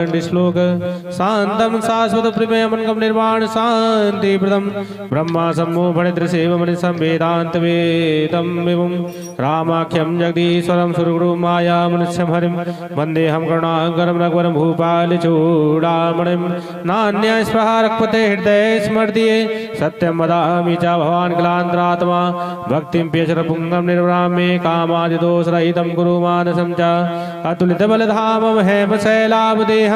श्लोक शांतम शाश्वत प्रमेयमनकम निर्वाण शांति प्रदम ब्रह्मा सम्मो भणित्र सेवमणि संवेदांत वेदम विभुम रामाख्यम जगदीश्वरम सुरगुरु माया मनुष्यम हरिम वंदे हम करुणाकरम रघुवरम भूपाल चूड़ामणिम नान्य स्पृहा रघुपते हृदय स्मृतिये सत्यम वदामि च भवान् क्लांतरात्मा भक्तिं प्यचर पुंगम निर्वरामे कामादिदोषरहितं गुरु मानसं च अतुलित बलधामं हेमशैलावदेहं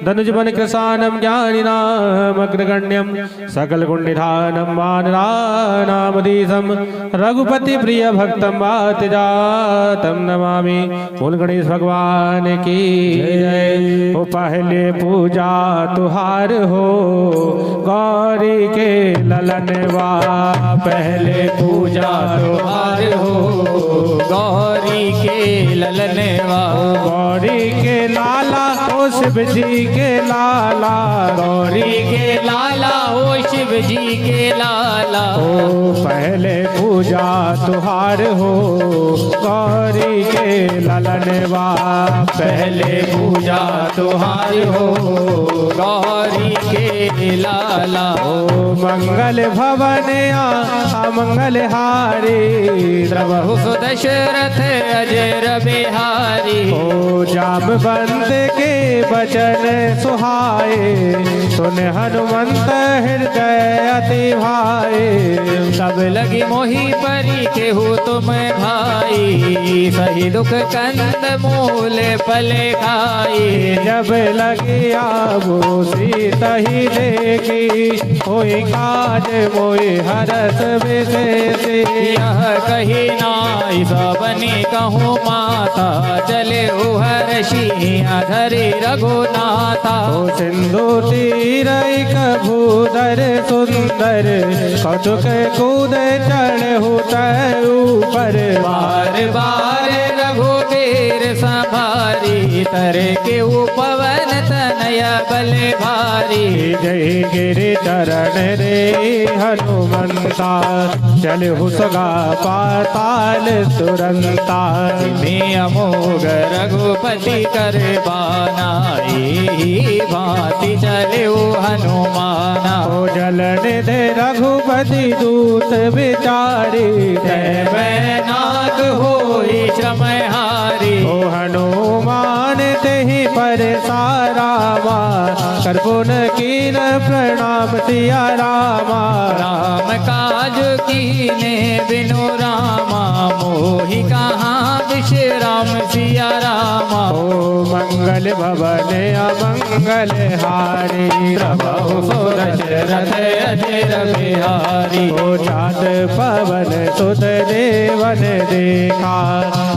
धनुजवन कृशानं ज्ञानिनामग्रगण्यं सकलगुणनिधानं मानरानामधीशं रघुपति प्रिय भक्तं वातिजातं नमामि। बोल गणेश भगवान की जय। ओ पहले पूजा तुहार हो गौरी के ललनवा, पहले पूजा तुहार हो गौरी के ललनवा, गौरी के लाला ओ शिव जी के लाला, गौरी के लाला ओ शिव जी के लाला। ओ पहले पूजा तुहार हो गौरी के ललनवा, पहले पूजा तुहार हो गौरी के लाला। ओ मंगल भवन अमंगल हारी, द्रवहु सुदशरथ अजर बिहारी। ओ जामवंत के बचन सुहाए, सुन हनुमंत हृदय अति भाए। सब लगी मोहि परी केहू तुम भाई, सही दुख कंद मूल पले खाई। जब लगी आबो सीता ही देखी, होई काज मोहि हरस विशेषी। यह कही नाई सबनी कहूँ माता, चले हर्षिया धरे रघुनाथा। ओ सिंधु तीर भूधर सुंदर, कौतुक कूद चढ़हु ऊपर। बार बार रघुवीर संभारी, तरे के पवन तनया बल भारी। जय गिरि चरण रे हनुमंता, चलहु सगा पाताल तुरंता। में अमोघ रघुपति कर बानाई, भांति चले हनुमाना। ओ जलन दे रघुपति दूत विचारी, जय नाग हो श्रमहारी। ओ हनुमान तेहि पर सारामा, करपुन कीन प्रणाम सिया रामा। राम काज कीने बिनु रामा, मोहि कहाँ विश्राम सिया रामा। ओ मंगल भवन अमंगल हारी, प्रभु दशरथ अजर बिहारी। ओ जात पवन सुत देवन देखा,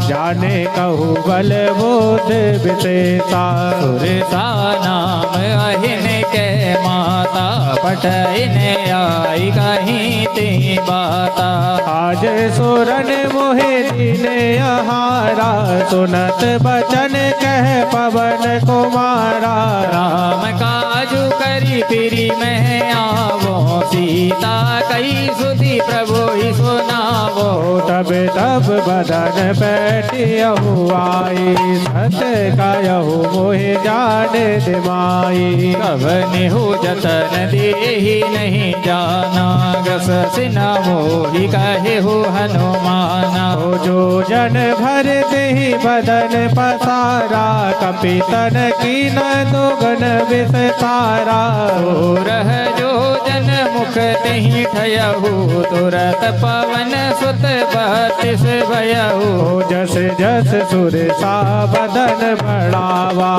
जाने कहु बल बोध विशेषा। सुरसा नाम अहिन के माता, पठन आई कहीं ते बाता। आज सुरन मोहे दीने आहारा, सुनत बचन कह पवन कुमारा। राम काजु करी फिरी में आवो, सीता कई सुधी प्रभु ही सुनावो। तब तब बदन बैठियहु आई, सत कायहु मोहि जान दिमाई। कवने हो जतन देहि नहीं जाना, गस सिना मोहि कहे हो हनुमाना। ओ जो जन भर देहि बदन पसारा, कपितन कीन दुगन विस्तारा। ओ रह जो जन मुख तेहि ठयहु, तुरत पवन सुत बत्तीस भयहु। ओ जस जस सुर सा बदन बढ़ावा,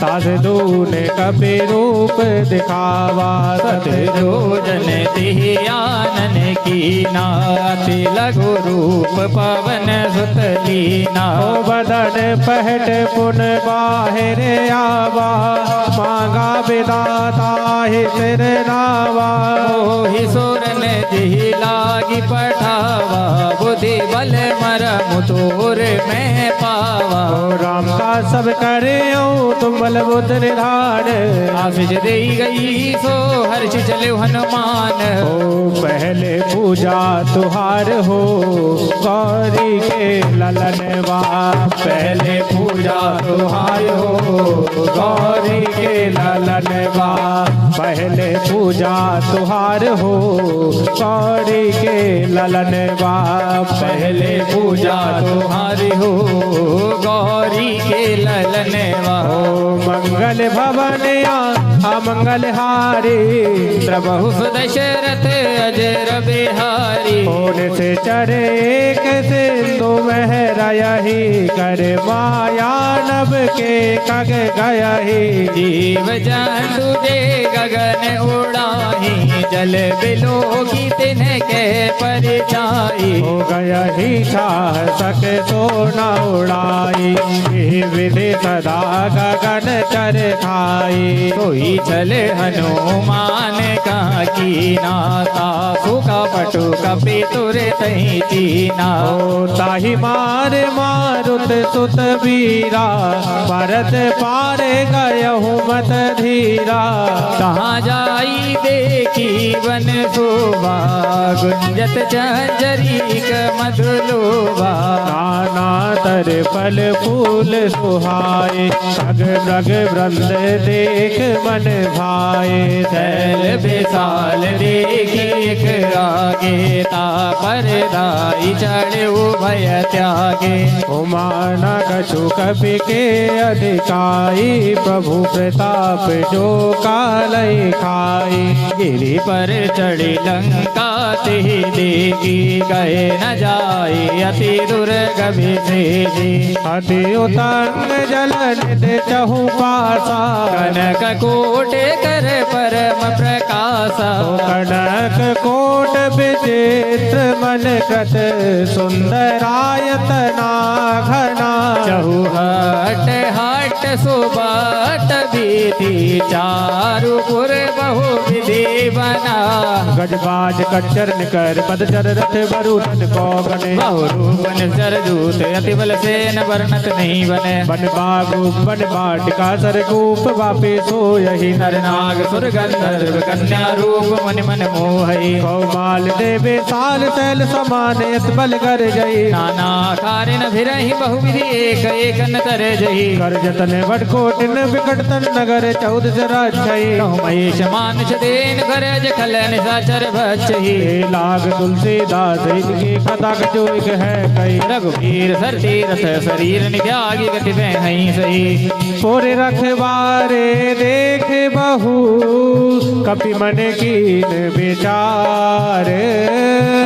तास दूने कपि रूप दिखावा। सतरो जन तिहि आनन कीना, अति लघु रूप पवन सुत लीना। ओ बदन पहट पुन बाहिर आवा, मांगा विदाता ही सिर नावा मोहि सुरन जिहि लागी पठावा बुद्धि बल मरम तोर में पावा राम का सब करे तुम बल बुद्ध निधान आशीष दे गई सो हर्ष चले हनुमान पहले पूजा तुहार हो गौरी के ललनवा पहले पूजा तुहार हो गौरी के ललनवा पहले पूजा तुहार हो गौरी के ललनवा पहले पूजा तुम्हारी हो गौरी के ललनवा मंगल भवनिया अमंगल हारी प्रभु दशरथ अजर बिहारी होने से चरे के सिंधु महरही कर माया नभ के कग गयही जीव जंतु जे गगन उड़ाही जल बिलो की तिन्ह के परिचाई हो गया ही साहसक सोना उड़ाई विधि सदा गगन चर खाई कोई चले हनुमान का की नाता सुखा पटु कपि तुर तही चीना ताहि मार मारुत सुत वीरा भरत पारे गयहु मत धीरा कहाँ जाई देखी वन शोभा गुंजत चंचरीक मधुलोभा नाना तर फल फूल सुहाए रग रग वृंद देख मन भाए शैल विशाल देखी एक आगे तापर दाई चढ़े भय त्यागे उमाना कछु कपि के अधिकाई प्रभु प्रताप जो कालय खाई गिरि पर चढ़ी लंका ते देगी गए न जाए अति दुर्गम से अति उतंग जलन चहु पासा कनक कोटे कर परम प्रकाशा कनक कोट विचित्र मन कृत सुंदरायतना घना चहु हट हट सुबाट बीती चारुपुर बहु विधि बना गजबाज कच्चर निकर पदचर रथ बरुन को गने बहुरूपन सरजूत अति बल सेन वर्णत नहीं बने बन बागु बन बाटिका सरगूप वापे सो यही नर नाग सुर गंधर्व कन्या रूप मन मन मोहई कौमाल देवे साल सैल समान यत बल कर जई नाना कारिन भिरहि बहुविधि एक एक न तर जही कर जतन वडकोटिन विकटतन नगर 14 राजई महेश मानुष देन गरज खलन साचर बचही लाग तुलसीदास इनकी कथा जो एक है कई रघुवीर सर तीरथ शरीर नित्यागी गति में हई सही पोरे रखवारे देख बहु कपि मन कीन विचार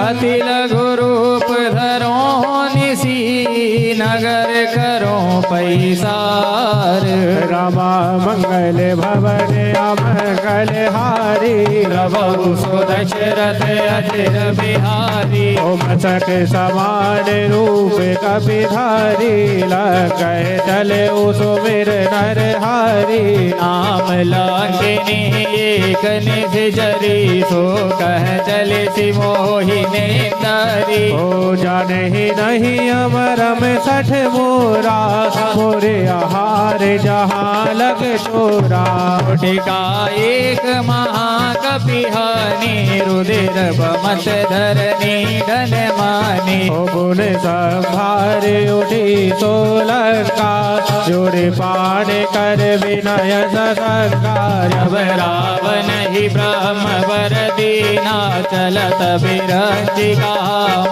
अति लघु रूप धरो निसी नगर करो पैसार रामा मंगल भवन अमंगल हारी प्रभु सुदशरथ अजर बिहारी ओम सक समान रूप कपिधारी लकय चले सुमिर नर हारी नाम लागिनी एक निज जरी सो कह चले सिमोहिने तारी हो जाने ही नहीं अमरम सठ मोरा मोरे आहार जहाँ लग चोरा टिका एक महाकपिहानी रुदिर बमत धरनी धन मानी ओ बुन संभार उठी सोलंका जोड़े पाण कर विनय ससंकार जब रावण ही ब्रह्म वर दीना चलत बिरंजिका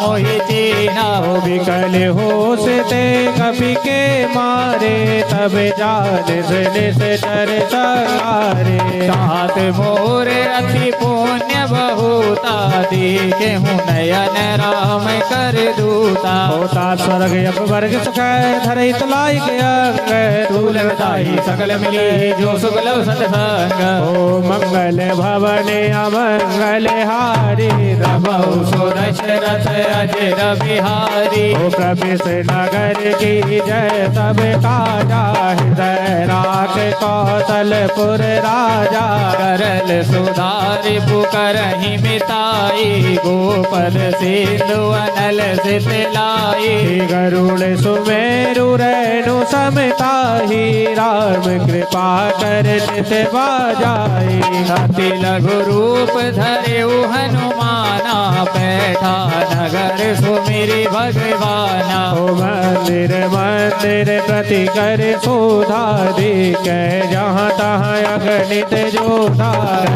मोहि चीना हो विकल होश ते कपि के मारे तब जान से चर सहारे सात मोर अति पुण्य बहु होता देखे हूँ नयन राम कर दूता। होता स्वर्ग अब वर्ग सुख धरई तलाई के अंग तूल बताई सकल मिली जो सुगलव सत्संग। ओ मंगल भवन अमंगल हारी प्रभु सो दशरथ अजर बिहारी। ओ प्रवेश नगर की जय सब काजा हृदय राख कौशलपुर राजा। करल सुधारि पुकरहि मिताई गोपद सिंधु अनल सितलाई। गरुड़ सुमेरु रेणु समताही राम कृपा कर नित बाजाई। अति लघु रूप धरेउ हनुमाना बैठा नगर सुमिरि भगवाना। ओ मंदिर मंदिर प्रति कर सुधारी कै जहाँ तहाँ अगणित जोधा।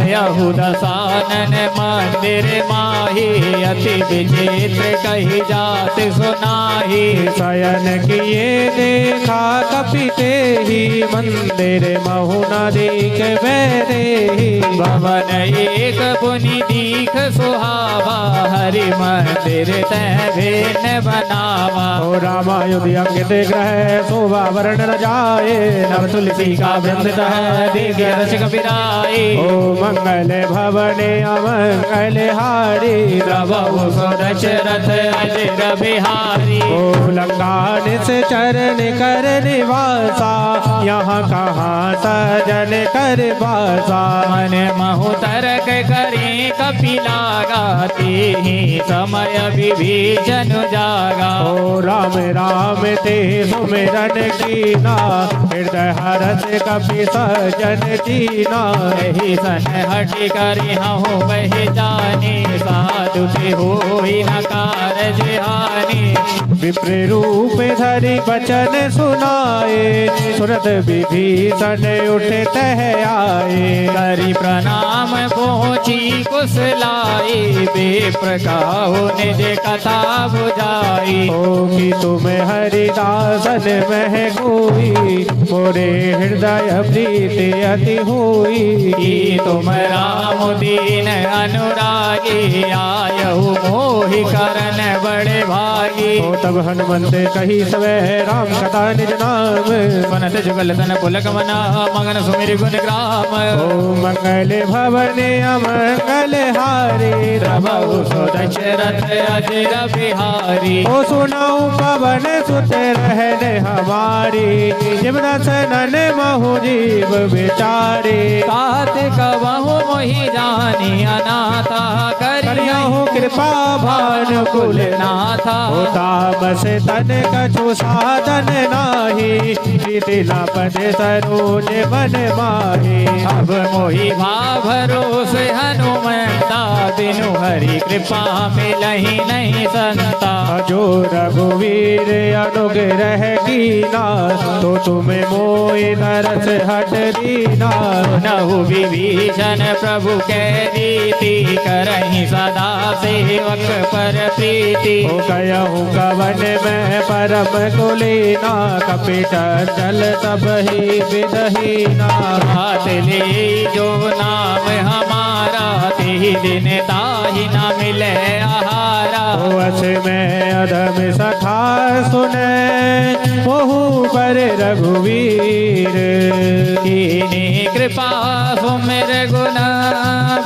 यहू दसानन मंदिर माही अति विचित्र कही जात सुनाही। शयन किए देखा कपिते ही मंदिर महु नदीक बैरे ही। भवन एक पुनि दीख सुहावा हरि मंदिर तह भिन्न बनावा। ओ रामायुध अंकित ग्रह शोभा वर्ण न जाए नव तुलसी का वृंदित है दिव्य रसिक बिराई। ओ मंगल भवन अमंगल हारी प्रभु सो दशरथ अजर बिहारी। ओ लंका निस चरण कर निवासा यहाँ कहाँ सजन कर बासा। मन महु तरक करे कपिला गाते ही समय विभीषण जागा। ओ राम राम ते सुमिरन कीना हृदय हरस कपि सजन कीना। यही सन हट करी हूँ वही जानी साधु ते होई न कारज हानि। विप्र रूप धरि बचन सुनाए सुरत विभीषण उठ तह आए। करी प्रणाम पहुँची कुशलाई विप्र काहू निज कथा बुझाई। ओ कि तुम हरिदासन मह कोई मोरे हृदय प्रीति अति हुई। कि तुम राम दीन अनुरागी आयहु मोहि करन बड़े भागी। ओ तब हनुमंत कही सवै राम कथा निज नाम मनत जुगल तन पुलक मना मगन सुमिर गुण ग्राम। ओ मंगल भवन अमंगल हारी प्रभु सो दशरथ अजर बिहारी। ओ सुनाऊ पवन सुत रहने हमारी जिमना सनन महु जीव बेचारे। तात कबहु मोहि जानी अनाथा करियहु कृपा भान कुल नाथा। तामस तन कछु साधन नाही प्रीतिला पद सरोज मन माही। अब मोहि भाव भरोसे हनुमंता बिनु हरि कृपा मिलहि नहीं संता। जो रघुवीर अनुग्रह कीना तो तुम्हें मोहि नरस हट दीना। नहु विभीषण प्रभु के रीति करहि सदा सेवक पर प्रीति। ओ कहूँ कवन में परम कुलीना कपिट जल सब ही विदहीना। हाथ ले जो नाम हमारा तेहि दिन ताहि न मिले आहारा। ओ अस में अधम सखा सुने मोहु पर रघुवीर। कीनी कृपा सुमिर गुना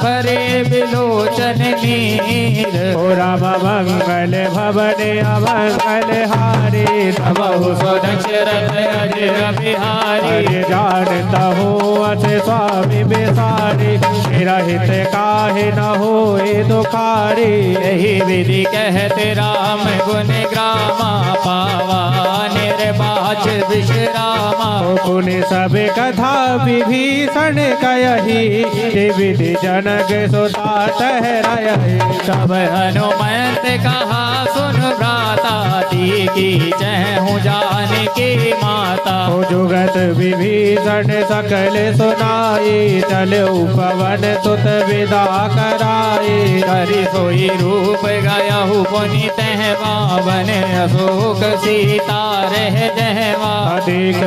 भरे बिलोचन नीर। ओ राम मंगल भवन अमंगल हारी प्रभु सो दशरथ अजर बिहारी। हरि जानता हूँ अस स्वामी बेसारी मेरा हित काहे न होए दुखारी। यही विधि कहते राम गुण ग्रामा पावा निर्बाच विश्रामा। ओ पुनि सब कथा विभीषण कयहि विधि जनक सुता ठहरायहि। तब हनुमंत कहा सुन भ्राता की चहु जान की माता। ओ जुगत विभीषण सकल सुनाई चले पवन सुत विदा कराए। हरि सोई रूप गयहु पुनि तह पावन अशोक सीता रह जहवा। अधिक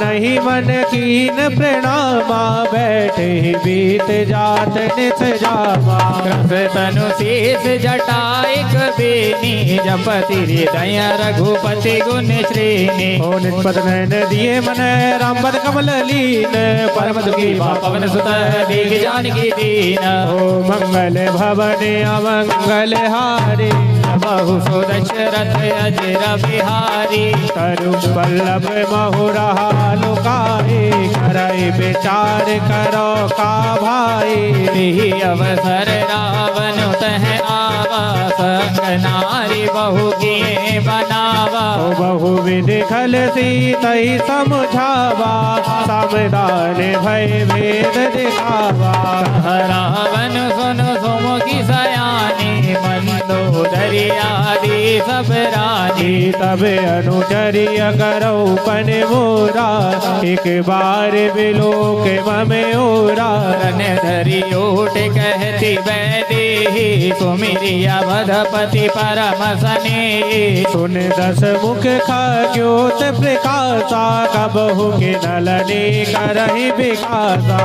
नहीं मन कीन प्रणामा, बैठे ही बीत जात नित जामा। ग्रस तनु शीस जटाइक बेनी, जपति हृदय रघुपति गुण श्रेणी। ओ निष्पद नयन दिए मन राम पद कमल लीन, परम दुखी पवन सुत दीघ जानकी दीन। ओ मंगल भवन अमंगल हारे, बहु सो दशरथ अजर बिहारी। तरु पल्लव महुरहा लुकाए, करई विचार करो का भाई। यही अवसर रावण तह आवा, संग नारी बहु किए बनावा। ओ बहु विधि खल सीतई समझावा, समदान भय भेद दिखावा। रावण सुन सुमुखी सयानी, मंदोदरी आदि सब रानी। तब अनुचर्य करो पन मोरा, एक बार बिलो के ममे ओरा। रन धरी ओट कहती बैदेही, सुमिरिया भदपति परम सने। सुन दस मुख खाक्योत प्रकाशा, कबहु के नलने करहि विकासा।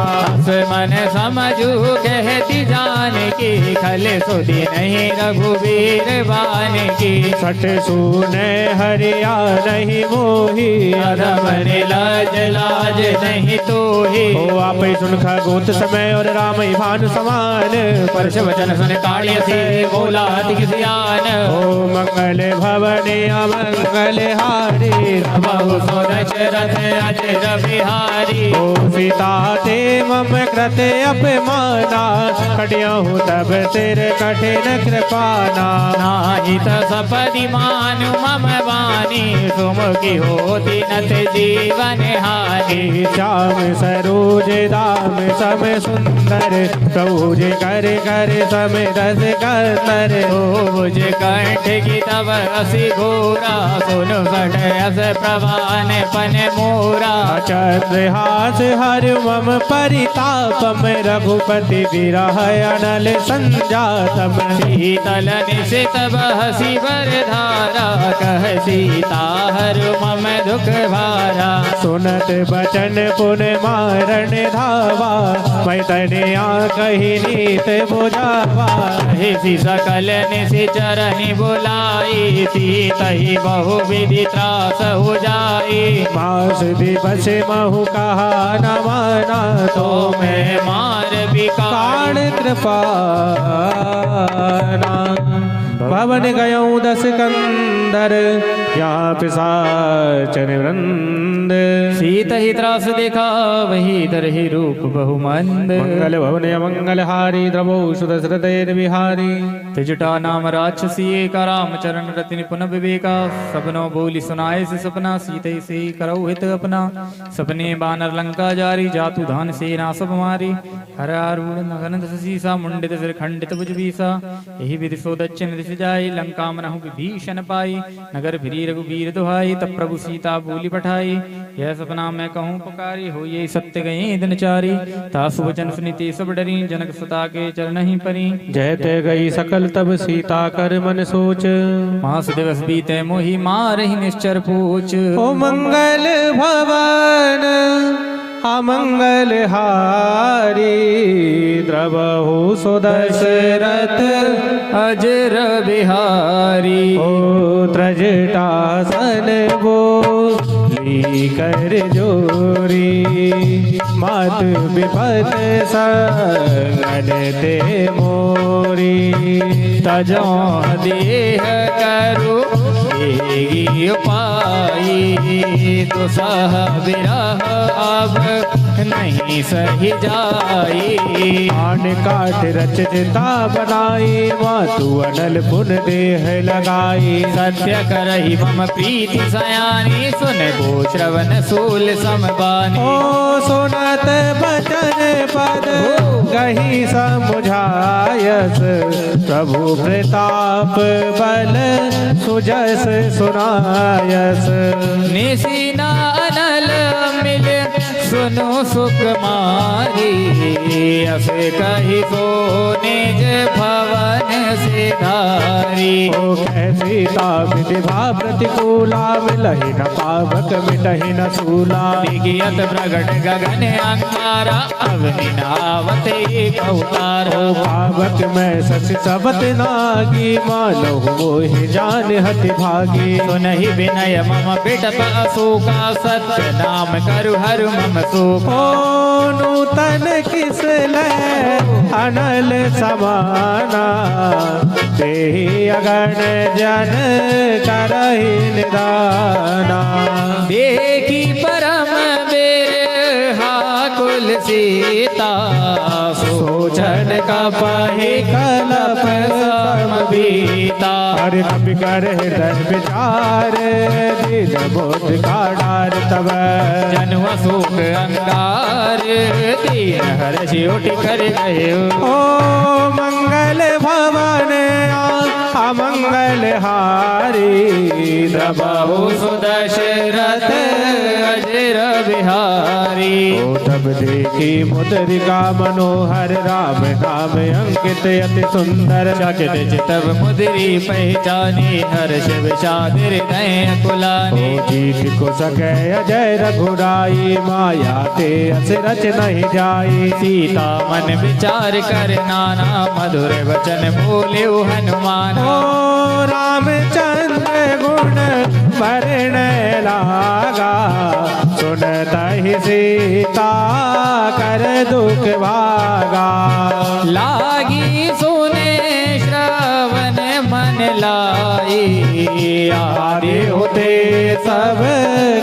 मन समझू कहती जानकी, खल सुधि नहीं रघुवीर बान की। सठ सुने हरिया नहीं मोही, अधम लाज लाज नहीं तोही। ओ आप सुन खगोत समय और राम भानु समान। परश वचन सुन काढ़िय से बोला अति सियान। ओ मंगल भवन अमंगल हारी, बहु सो दशरथ अजर बिहारी। ओ सीता ते मम कृते अपमाना, कटियाहूँ तब सिर कठिन कृपाना। नाहित सपदि मानु मम वाणी, सुमुखी होती नत जीवन हानि। श्याम सरोज दाम सम सुंदर, प्रभुज कर कर सम रस कर। भुज कंठ की तब असी घोरा, सुनु सठ अस प्रवान पन मोरा। चंद्रहास हर मम परितापम, रघुपति विरह अनल संजातम। शीतल निशित बहसी बरधारा, कह सीता हर मम दुख भारा। सुनत बचन पुन मारण धावा, मैं तनिया कही नीत बुझावा। हिसी सकल निशि चरनि बुलाई, सीतहि बहु विधि त्रास हो जाई। मास दिवस महु कहा न माना, तो मैं मार बिकाण कृपाना। भवन गयऊँ दस कंदर, यहाँ पिशाचन वृंद। सीत ही त्रास देखा वही तरहि रूप बहुमंद। मंगल भवन अमंगल हारी, द्रवो सुदशरथ बिहारी। त्रिजटा नाम राक्षसी का, रामचरण रति निपुण विवेका। सपनों बोली सुनाए से सपना, सीते से करऊ हित अपना। सपने बानर लंका जारी, जातु धान सेना सब मारी। हर आरूढ़ नगन दस सीसा, मुंडित सिर खंडित भुज बीसा। यही विधि सो दक्षिण दिश जाई, लंका मनहु विभीषण पाई। नगर फिरी रघुवीर दुहाई, तब प्रभु सीता बोली पठाई। यह सपना मैं कहूँ पुकारी, हो ये सत्य गए दिन चारी। तासु वचन सुनिते सब डरी, जनक सुता के चरण ही परी। जयते गई सकल तब सीता कर मन सोच, मास दिवस बीते मोहि मारहि निश्चर पूछ। ओ मंगल भवन अमंगल हारी, द्रवहु सुदशरथ अजर बिहारी। ओ त्रजटा सन बोली कर जोरी, मात विपद संगन ते मोरी। तजो देह करु देगी पाई, दुसह विरह अब नहीं सही जाई। आन काट रचता बनाई, मातु अनल पुन देह लगाई। सत्य करहि मम प्रीति सयानी, सुन गो श्रवण सूल समबानी। ओ सुनत बचन पद कहीं समुझायस, प्रभु प्रताप बल सुजस सुनायस। निशिना अनल मिल सुनो सुकुमारी अस कही सो निज भवन से धारी ओ सीता विधिभा प्रतिकूला मिलहि न पावक मिटहि न सूला दिगियत प्रगट गगन अंगारा अवनि नावत एक अवतारा पावक में सच सबत नागी मानहु मोहि जान हति भागी सुनहि विनय मम बिटप अशोका सत्य नाम करु हरु मम शोक ओ नूतन किस ले अनल समाना देहि अगण जन करहि निदाना देखी परम बेरहा कुल सीता सोचन का पहे कलप समबीता हरि कपि कर हृदय विचार दीन बोध का डार तब जनु अशोक अंगार दीन हर्ष उठ कर गए ओ मंगल भवन अमंगल हारी प्रभु सुदशरथ अजर बिहारी ओ तब देखी मुद्रिका मनोहर राम नाम अंकित अति सुंदर चकित चितव मुद्री पहचानी हर्ष विषाद हृदय कुलानी ओ जीत को सके अजय रघुराई माया ते अस रच नहीं जाई सीता मन विचार कर नाना मधुर वचन बोले हनुमान ओ रामचंद्र गुण वर्ण लागा सुनत ही सीता कर दुख भागा लागी सुने श्रवण मन लाई आदि होते सब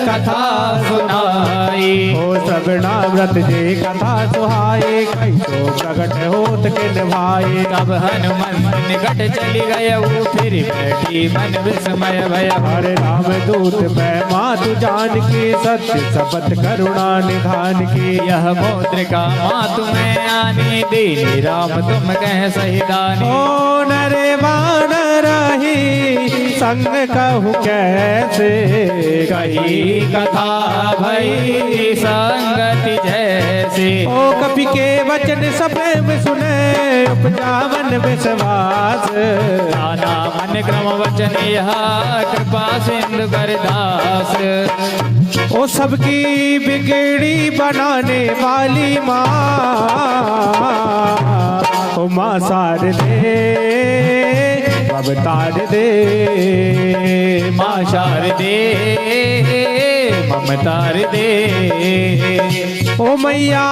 कथा सुनाई ओ सब व्रत जे कथा सुहाए कैसो प्रगट होत के निभाए तब हनुमंत निकट चली गए वो फिर बैठी मन विस्मय भय हरे राम दूत मैं मातु जान की सत्य सबत करुणा निधान की यह मुद्रिका मातु में आनी दीनी राम तुम कह सही दानी ओ नरे बानर रही संग कहूँ कैसे कही कथा भई संगति जैसे ओ कपि के वचन सब में सुने उपजावन विश्वास नाना मन क्रम वचन यह कृपा सिंधु करदास ओ सबकी बिगड़ी बनाने वाली माँ ओ माँ सार दे अवतार दे माँ शारदे ममतार दे ओ मैया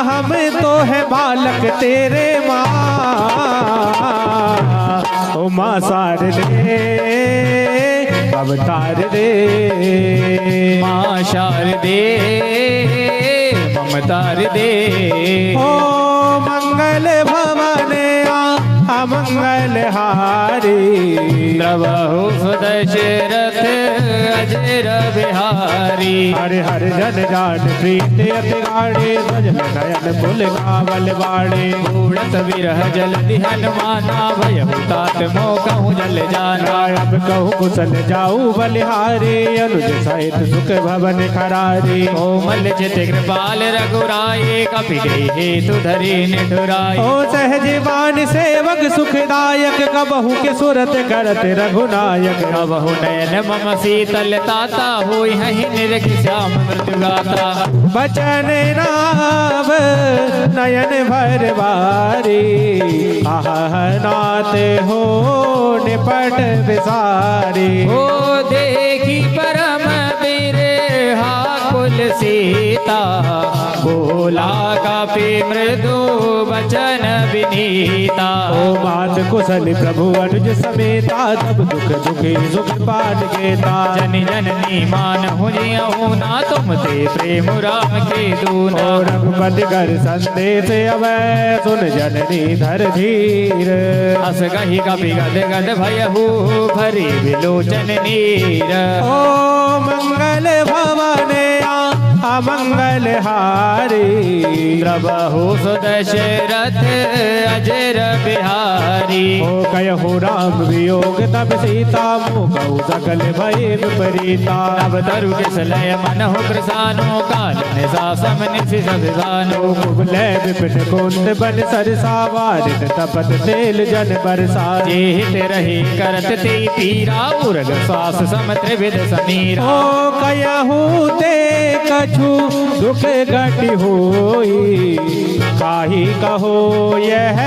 हम तो है बालक तेरे माँ ओ माँ सार दे अवतार दे माँ शारदे ममतार दे ओ मंगल भवन अमंगल हारी प्रभु सुदशरथ अजर बिहारी हरे हर जन जान प्रीत अति गाढ़े सजल नयन फुल कावल बाड़े उड़त विरह जल हनुमाना भय तात मोह कहूँ जल जाना अब कहूँ कुशल जाऊ बलिहारी अनुज सहित सुख भवन खरारी कोमल चित कृपाल रघुराई कपि गई हेतु धरी निठुराई ओ सहजवान सेवक सुखदायक कबहू के सुरत करत रघुनायक कबहु नयन मम शीतल ताता होई हहि निरख श्याम मृत्यु गाता बचन नाव नयन भर बारी आह नाथ हो निपट विसारी ओ देखी परम बिरहा कुल सीता बोला कापी मृदु वचन विनीता ओ मात कुशल प्रभु अनुज समेता तब दुख दुखी सुख पान गेता जन जननी मान हुजियहु ना तुम ते प्रेम राम के दूना ओ रघुपति कर संदेश अवै सुन जननी धर धीर अस गही कपि गद गद भयहु भरी विलोचन नीर ओ मंगल भवन अमंगल हारी। प्रभु सुदशरथ अजर बिहारी। हो कयहु राम वियोग तब सीता मोहकहु सकल भय विपरीता। नभ तरु किसलय मनहु कृसानो काल निसा समनिसि सविधानो। कुबलय विपिन कुंद बन सरसा वारित तपत तेल जन बरसा। जेहित रही करत ते पीरा उर्ग श्वास सम त्रिविध समीरा। ओ कयहु ते कछु दुख घटी होई। काही कहो यह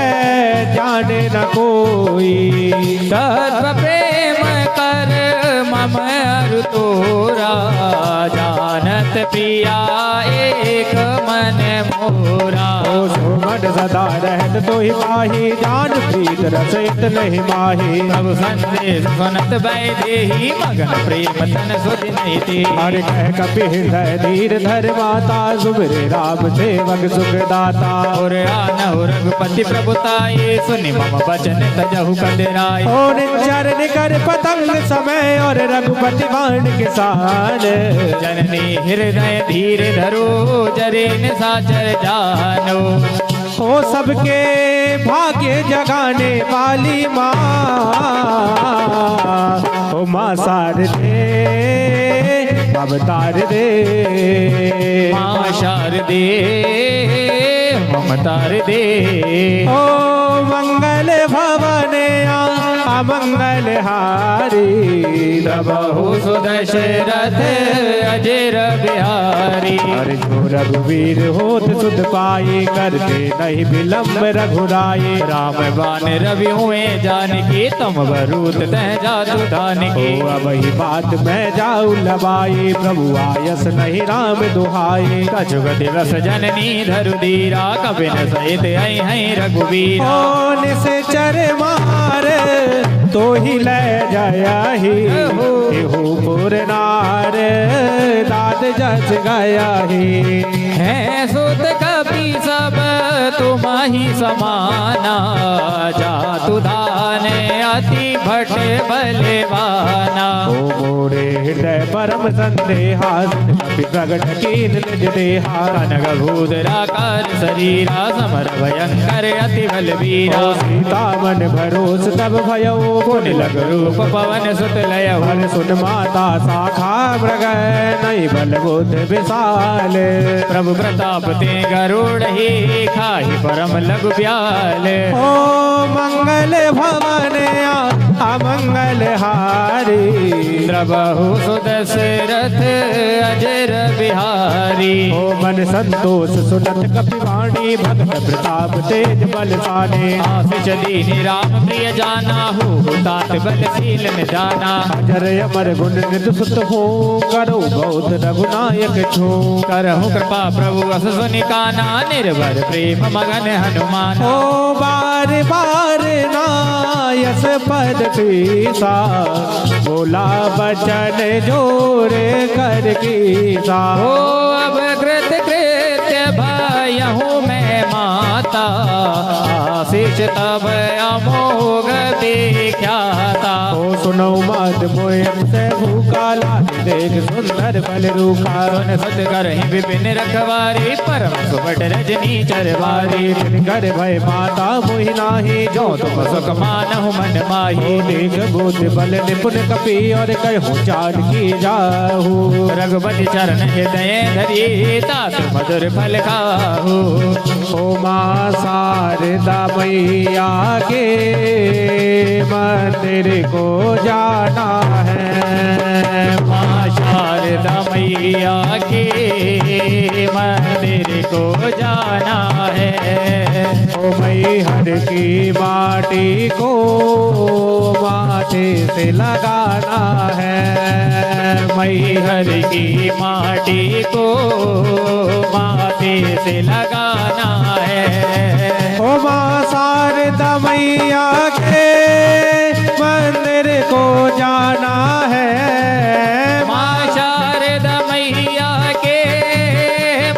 जाने न कोई। सर्व प्रेम कर मम अरु तोरा। जानत प्रिया एक मन मोरा। ओ सुमन सदा रहत तोहि पाही। जान प्रीत रसित नहीं माही। प्रभु संदेश सुनत वैदेही मगन प्रेम तन सुध नहीं थी। हर कह कपि हृदय धीर धर माता। सुमिरे राम सेवक सुखदाता। और आनहु रघुपति प्रभुताये सुनि मम बचन तजहु कदराय। ओ निचर निकर पतंग समय और रघुपति बाण किसान। जननी हृदय धीर धरो जरे निशाचर जानो। हो सबके भाग्य जगाने वाली माँ। ओ माँ शारदे अवतार दे। माँ शारदे ममतार दे। ओ मंगल भवने अमंगल हारी। प्रभु सुदशरथ अजर बिहारी। अरे जो रघुवीर होत सुध पाए। करते नहीं विलम्ब रघुराए। राम बान रवि हुए जानकी तुम बरूत तह जातु धानकी। ओ वही बात मैं जाऊ लबाई। प्रभु आयस नहीं राम दुहाई। कछुक दिवस जननी धरु धीरा। कबिन सहित आई हैं रघुवीर। ओ निश्चर मार तो ही ले जाया ही। एहू पुर नार दाद जस गया ही। है सुत कपि सब तुम्हारी समाना। जातु धान अति भट बलवाना। ओ मोरे हृदय परम संदेहा। कपि प्रगट कीन निज देहा। कनक भूधराकार शरीरा समर भयंकर अति बलवीरा। सीता मन भरोस तब भयो। पुन लग रूप पवन सुत लय। भल सुन माता शाखा मृग नहीं बल बुद्ध विशाल। प्रभु प्रताप ते गरुड़ ही खाही परम लघु ब्याल। ओ मंगल भवन अमंगल हारी। प्रभु सुदशरथ अजर बिहारी। ओ मन संतोष सुनत कपिवाणी। भक्त प्रताप तेज बलशाली। आशीष दीनि राम प्रिय जाना हो। तात बलशील निदाना। अजर अमर गुण नित सुत हो। करो बहुत रघुनायक छो। करहु कृपा प्रभु अस सुनि काना। निर्भर प्रेम मगन हनुमान। ओ बार बार नायस पद पीसा। बोला बचन जोरे कर कीसा। ओ अब कृत कृत्य भयहु मैं माता। आशीष तब अमोघ विख्याता। ओ सुनो मत मोय से भूखा। लाग देख सुंदर बल रूखा। सुन सत करहि विपिन रखवारी। परम सुबट रजनी चरवारी। घर भय माता मोहि नाही। जो तुम सुख मानहु मन माही। देख बुद्ध बल निपुण कपि और कहूँ चाल की जाहू। रघुपति चरण हृदय धरी। तात मधुर फल खाहू। ओ माँ शारदा मैया के मंदिर को जाना है। माँ शारदा मैया के मंदिर को जाना है। ओ मैहर की माटी को माथे से लगाना है। मैहर की माटी को माथे से लगाना है। ओ माँ शारदा मैया के मंदिर को जाना है। माँ शारदा मैया के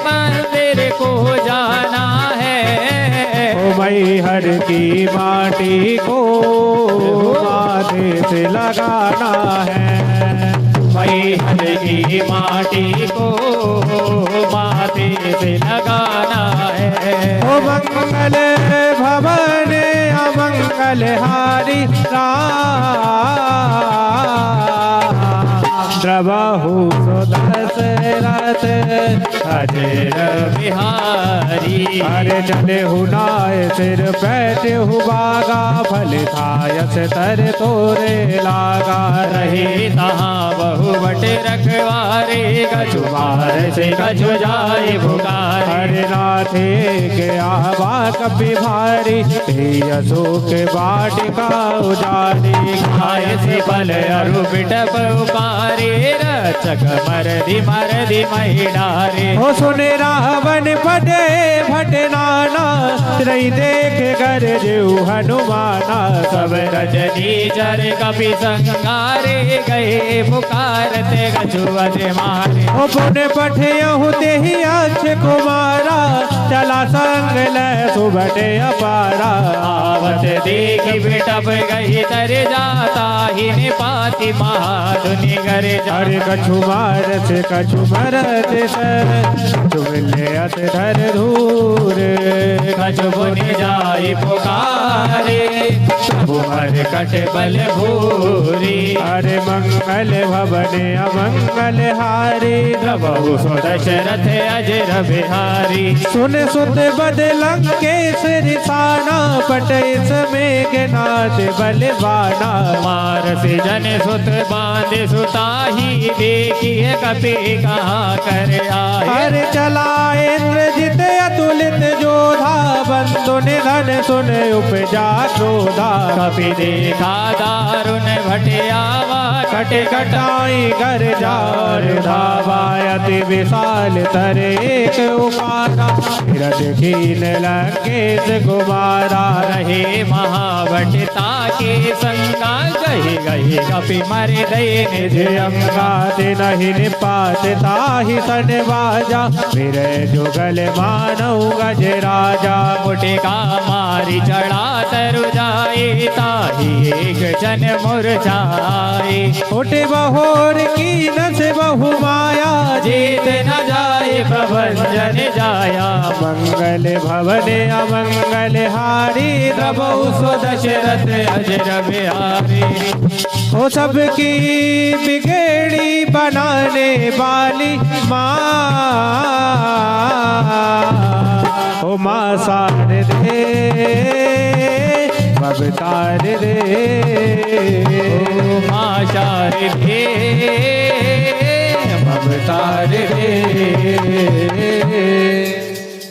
मंदिर को जाना है। ओ मैहर की माटी को माथे से लगाना है। मैहर की माटी को से लगाना है। ओ मंगल भवन अमंगल हारी द्रवहु सुदशरथ अजर बिहारी अरे चले हुनाय सिर बैठे हुबागा फल खायस तर तोरे लागा रहे तहाँ बहु बटे रखवारे कछुमार से कछु जाए पुकार। हरे नाथे के आवा कपि भारी यसो के बाटिका उजारी खाए से फल अरु बिटप उपारे रचक मरदी मही डारे। हो सुने रावण पटे भट नाना त्रय देख कर जीव हनुमाना सब रजनी जर कपि संगारे गए पुकारते कछुअत मारे। ओ पुण्य पठे ते ही अच्छे कुमारा चला संग ले सुबटे अपारा आवत देखी बिटप गई तर जाता ही निपाति महाधुनि करे हरे कछु मार से कछु मरत सर चुमले अत धर धूर कछु बुनि जाई पुकारे बुमर कट बल भूरी। हरे मंगल भवन अमंगल हारी द्रवहु सो दशरथ अजर बिहारी। सुन सुत बद लंकेश रिसाना पटेश मेघनाथ बलवाना मार से जन सुत बांध सुताही देखिए कपि कहाँ कर आए। हरे चला इंद्रजित अतुलित जोधा बंधु निधन सुन उपजा क्रोधा कपि देखा दारुण भटियावा कट कटाई कर जार धावा अति विशाल तरे एक उपारा रथ खीन लंकेश कुमारा रहे महावटता के संगा गही गही कपि मर दे निज अंगा नहीं निपात ताहि सन बाजा फिर जुगल मानव गज राजा मुटिका मारी चढ़ा तरु जाए ताही एक जन मुरझाए। उठे बहोर की नस बहु माया जीत न जाए प्रभंजन जाया। मंगल भवन अमंगल हारी द्रवहु सो दशरथ अजर बिहारी। हो सबकी बिगड़ी बनाने वाली माँ ओ माँ सार दे बबतार दे माँ शारदे बबतार दे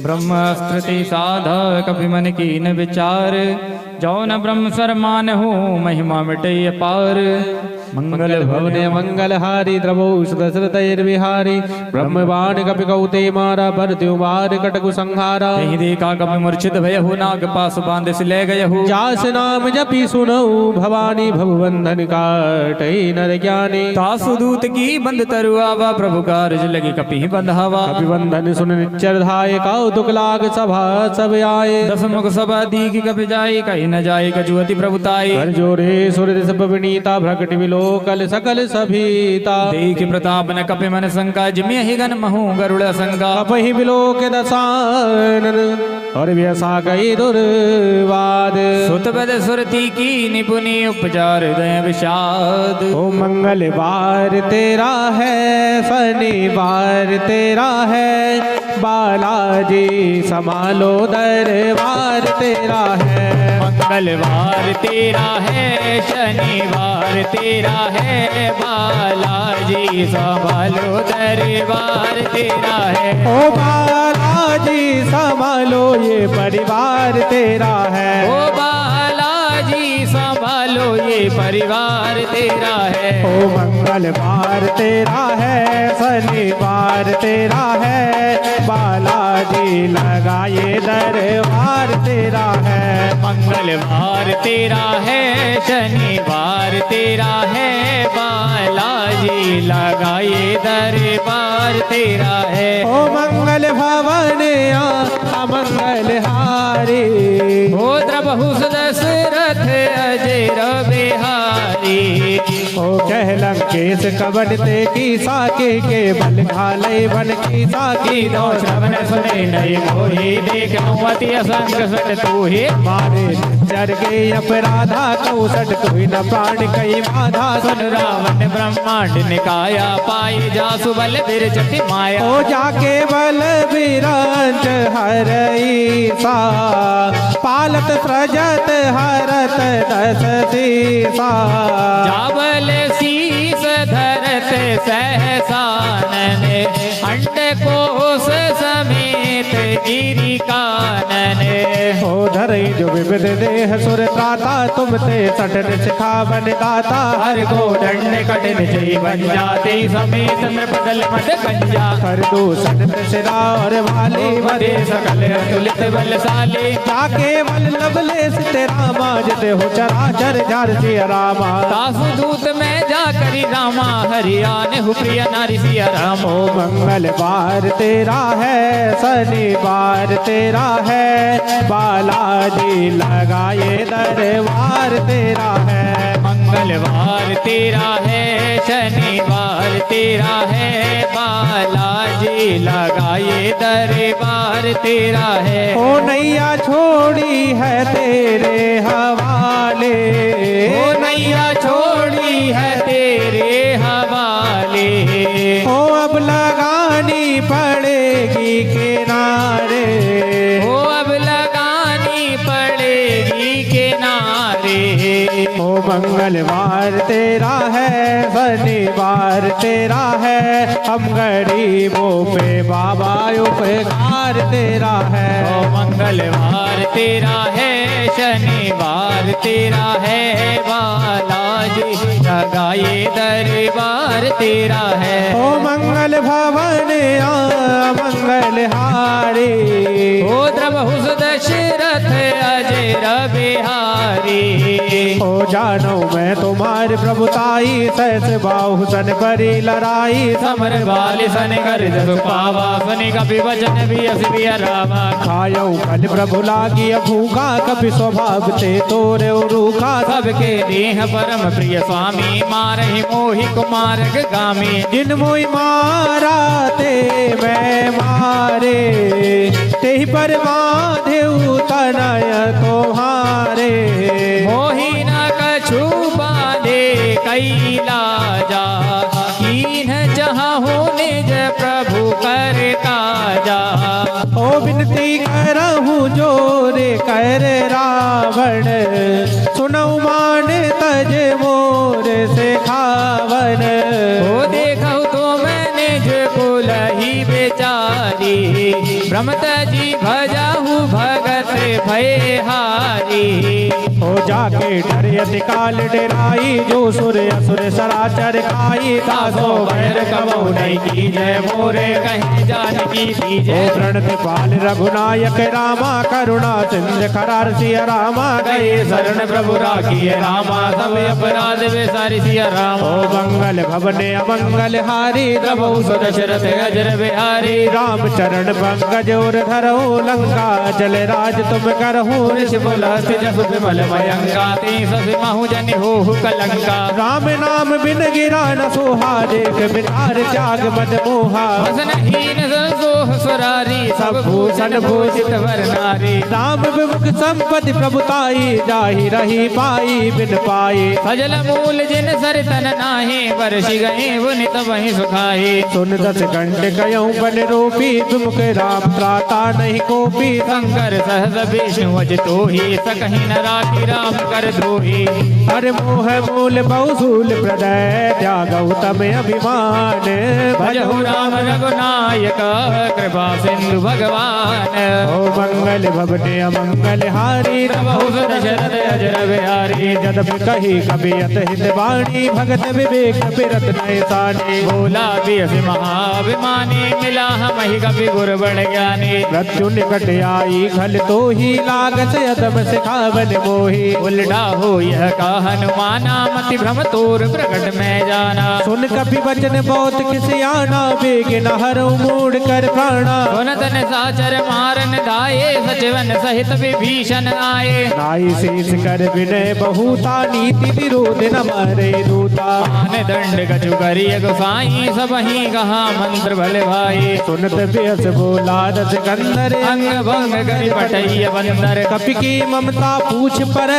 ब्रह्मस्त्रति साधा कपि मन कीन विचार जौन ब्रह्म सरमान हो महिमा मिटे अपार। मंगल भवन मंगल हारी द्रवहु सुदशरथ बिहारी ब्रह्मवाण कपि कौते मारा भरत्यु मार कटकु संहारा। यही देखा कपि मूर्छित भयहु नाग पास बांधे से ले गयहु। जास नाम जपि सुनऊ भवानी भवबंधन काटई नर ज्ञानी। तासु दूत की बंद तरुआवा प्रभु कारज लगी कपि बंधावा। कपि बंधन सुन निच्चर धाये कौतुक लाग सभा सब आए। दस मुख सभा दीघ कपि जाए कहीं न जाए कजुअति प्रभुताई। कर जोरे सुर सब विनीता भ्रकट विलोकल सकल सभीता। देख प्रताप न कपि मन शंका जिम्य ही गन महु गरुड़ शंका। कपहि विलोक दसानन और व्यसा गई दुर्वाद। सुत बद सुरती की निपुनि उपचार दय विषाद। ओ मंगलवार तेरा है शनिवार तेरा है बालाजी संभालो दरबार तेरा है। मंगलवार तेरा है शनिवार तेरा है बालाजी संभालो दरबार तेरा है। ओ बालाजी संभालो ये परिवार तेरा है। ओ बालाजी संभालो ये परिवार तेरा है। ओ मंगलवार तेरा है शनिवार तेरा है बालाजी लगाए दरबार तेरा है। मंगलवार तेरा है शनिवार तेरा है बालाजी लगाए दरबार तेरा है। ओ मंगल भवन अमंगल हारी ओ द्रवहु दशरथ अजर बिहारी। ओ कह लंका केस कबड ते की साके के बल घाले बन की साकी दो श्रवण सुने नहीं मोही देख अति असंग सट तू ही मारे जर के अपराधा कौसट कोई न प्राण कई बाधा सुन रावण ब्रह्मांड निकाया पाई जासु बल बिरचति माया ओ जाके बल बिरंच हरई सा पालत प्रजत हरत दस सीसा जाबल शीस धरत सहसानन अंड कोस समेत गिरि कानन हो धरई जो विविध देह सुर त्राता तुम ते सटन सिखावन दाता हर को दंड कठिन जीवन जाते समेत नृपदल मद कंजा कर दूषण सिरा और वाली वदे सकल तुलित बलशाली जाके बल लबले सिते रामा जते हो चराचर जार सिया रामा तासु दूत में जा करी रामा हरियान हु प्रिय नारी सिया राम ओ मंगलवार तेरा है शनिवार तेरा है बालाजी लगाए दरबार तेरा है मंगलवार तेरा है शनिवार तेरा है बालाजी लगाए दरबार तेरा है ओ नैया छोड़ी है तेरे हवाले ओ नैया छोड़ी है तेरे हवाले ओ अब लगानी पड़ेगी किनारे ओ अब लगानी पड़ेगी किनारे ओ मंगलवार तेरा है शनिवार तेरा है हम गरीबों पे बाबा उपकार तेरा है ओ मंगलवार तेरा है शनिवार तेरा है बालाजी लगाए दरबार तेरा है ओ मंगल भवन मंगल हारी ओ द्रवहुस दशरथ अजय बिहारी ओ जानो मैं तुम्हारी प्रभुताई सहस बाहु सन परी लड़ाई समर बाल सन कर जब पावा सुनि कपि वचन भी असबिया रामा खायो कल प्रभु लागी भूखा कपि स्वभाव ते तोरे रूखा सबके देह परम प्रिय स्वामी मारहि मोहि कुमार गामी जिन मोई मारा ते मैं मारे ते पर बाधे तनय तुम्हारे मोहि न कछु बांधे कैला जा कीन जहाँ हो निज प्रभु कर काजा ओ विनती करहूँ जोरे कर रावण सुनऊ मान तज मोर से खावन ओ देखो तो मैंने जो कुलही बेचारी ब्रह्मत जी भजाहु भगत भय हारी हो जाके डरियत काल डराई जो सुर असुर सराचर खाई तासो बैर कबो नहीं की जय मोरे कहीं जान की ओ दीजय प्रणत पाल रघुनायक रामा करुणा सिंध खरार सिया रामा गए शरण प्रभु राखिए रामा सब अपराध वे सारी सिया राम ओ मंगल भवने अमंगल हारी प्रभु सुदशरथ अजर बिहारी राम चरण पंकज और धरो लंका जल राज तुम करहु ऋष बुलस्त जस विमल भयंका ती सस महु जनि हो कलंका राम नाम बिन गिरा न सोहा देख बिचार त्याग मद मोहा वसन हीन संसोह सुरारी सब भूषण भूषित वर नारी राम विमुख संपत्ति प्रभुताई जाहि रही पाई बिन पाई सजल मूल जिन सर तन नाहे वर्षि गए वो नित वही सुखाए सुन दस कंठ कयऊ बन रूपी तुमक राम त्राता नहीं कोपी शंकर सहस विष्णु अज तो ही सकहि न राखी राम कर द्रोही हर मोह मूल बहुसूल प्रदय त्यागौ तम अभिमान भजहु राम रघुनायक कृपा सिंधु भगवान ओ मंगल भवने अमंगल हारी प्रभु दशरथ अजर बिहारी जदप कही कबियत हित वाणी भगत विवेक बिरत नय सानी भोला बियस महाभिमानी मिला हम ही कपि गुर बड़ ज्ञानी मृत्यु निकट आई खल तो ही लागत अदम सिखावन मोही। उल्टा हो यह का हनुमाना मति भ्रम तोर प्रकट में जाना। सुन कपि वचन बहुत खिसियाना बेग न हरऊ मूड कर प्राणा। सुन तन साचर मारन दाये सचिवन सहित विभीषण आए। नाई शेष कर विनय बहुता नीति विरोध न मारे दूता। मान दंड गजु करिय गोसाई सब ही कहा मंत्र भले भाई। सुनत बेस बोला रस गंधर अंग भंग करि पटैय बंदर। कपि की ममता पूछ पर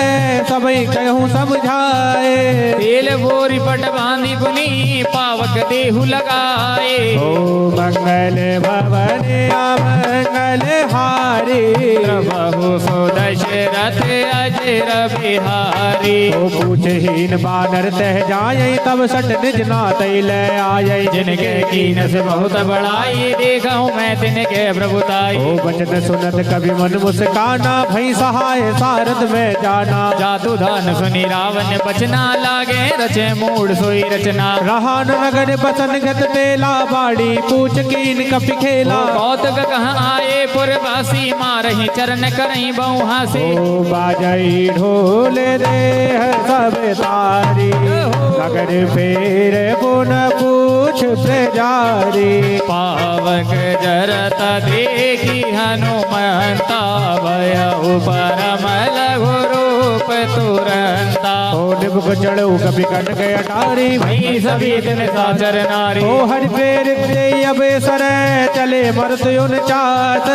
सबई कहूँ समझाए। तेल बोरी पट बांधी पुनी पावक देहु लगाए। ओ मंगल भवन मंगल हारी बहु सो दशरथ अजर बिहारी। ओ पूछहीन बानर तह जाय तब सट निज नाथ ले आय। जिनके कीनस बहुत बड़ाई देखूं मैं तिनके प्रभुताई। ओ वचन सुनत कभी मन मुस्काना भई सहाय सारद में जाना। जातु धान सुनी रावण बचना लागे रचे मूड सोई रचना। रहा नगर बसन गत तेला बाड़ी पूछ कीन कपि खेला। कौतुक कहाँ आए पुरवासी मारही चरण करही बहु हासी। ओ बाजई ढोल देह सब तारी नगर फेर पुन पूछ प्रजारी। पावक जरत देखी हनुमंता भयउ परम लघु रूप तुरंता। ओ निबुक चढ़ऊ कभी कट गए अटारी भई सभी दिन साचर नारी। ओ हर पेर अब सर चले मरत उन चात।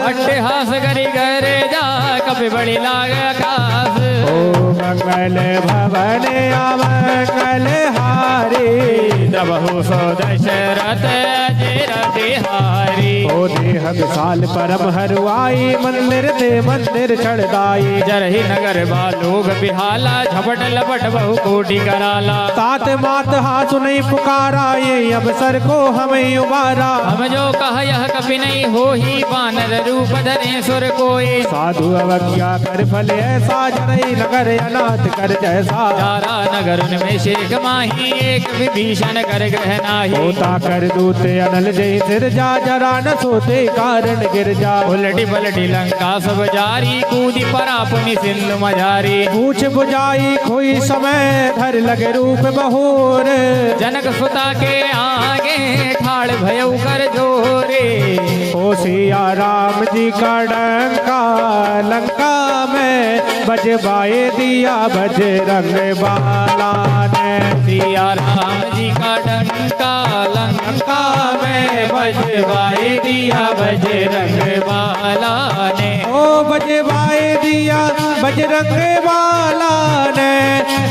अट्टहास करी करे जा कभी बड़ी लाग आकाश। ओ मंगल भवन अमंगल हारी बहु सो दशरथ अजर बिहारी। ओ देह विशाल परम हरुआई मंदिर ते मंदिर चढ़दाई। जरहि नगर बालोग बिहाला झपट लपट बहु कोटि कराला। तात मात हाथ नहीं पुकारा ये अवसर को हमें उबारा। हम जो कह यह कभी नहीं हो ही बानर रूप धरे सुर कोई। साधु अवज्ञा कर फल ऐसा जरई नगर अनाथ कर जैसा। जारा नगर उनमें शेख माही एक विभीषण कर ग्रह नाही। होता कर दूते अनल जय सिर जा जरा न सोते कारण गिर जा। उलटी पलटी लंका सब जारी कूदी परा पुनि सिंधु मझारी। पूछ बुझाई खोई समय धर लगे रूप बहोर। जनक सुता के आगे ठाड़ भयउ कर जोरे। ओ सिया राम जी का डंका लंका में बजवाए दिया बजरंग बाला ने। सिया राम जी का डंका लंका में बजवाए दिया बजरंग बाला ने। ओ बजवाए दिया बजरंग बाला ने।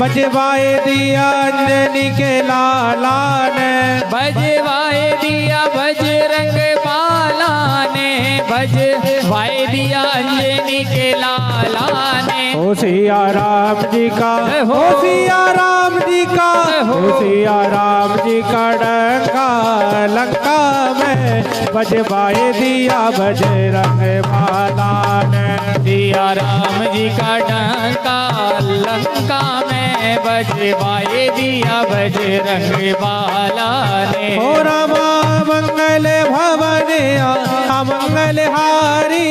बजवाए दिया अंजनी के लाला ने। बजवाए दिया बजरंग बाला ने। बजवाए दिया अंजनी के लाला ने। ओ सिया राम जी का हो सिया राम जी का हो सिया राम जी का डंका लंका में बजवाए दिया बजरंग बाला ने। सिया राम जी का डंका लंका में बजवाए दिया बजरंग बाला ने। हो रामा मंगल भवन अमंगल हारी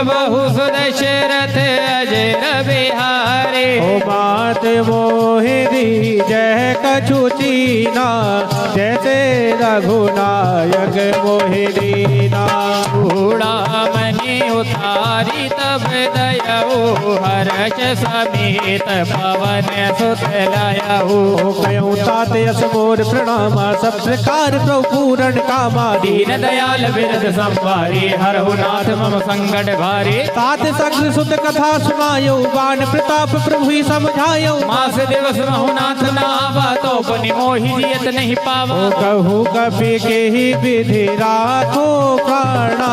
बहु सुदशरथ अजर बिहारी। ओ मात मोहिनी जय कछु चीना जैसे रघुनायक मोहिनीना। बूढ़ा मनि उतारी तब दयऊ हर्ष समेत पवन सुत लयऊ। कयूं तात यस मोर प्रणाम सब प्रकार प्रभु पूरण कामा। दीन दयाल बिरद संवारी हरहु नाथ मम संकट भारी। तात सग्र सुत कथा सुनायो बान प्रताप प्रभु ही समझायो। मास दिवस महुनाथ नावा तो पुनि मोहि जियत नहीं पावा। ओ कहूँ कपि के ही विधि राखो प्राणा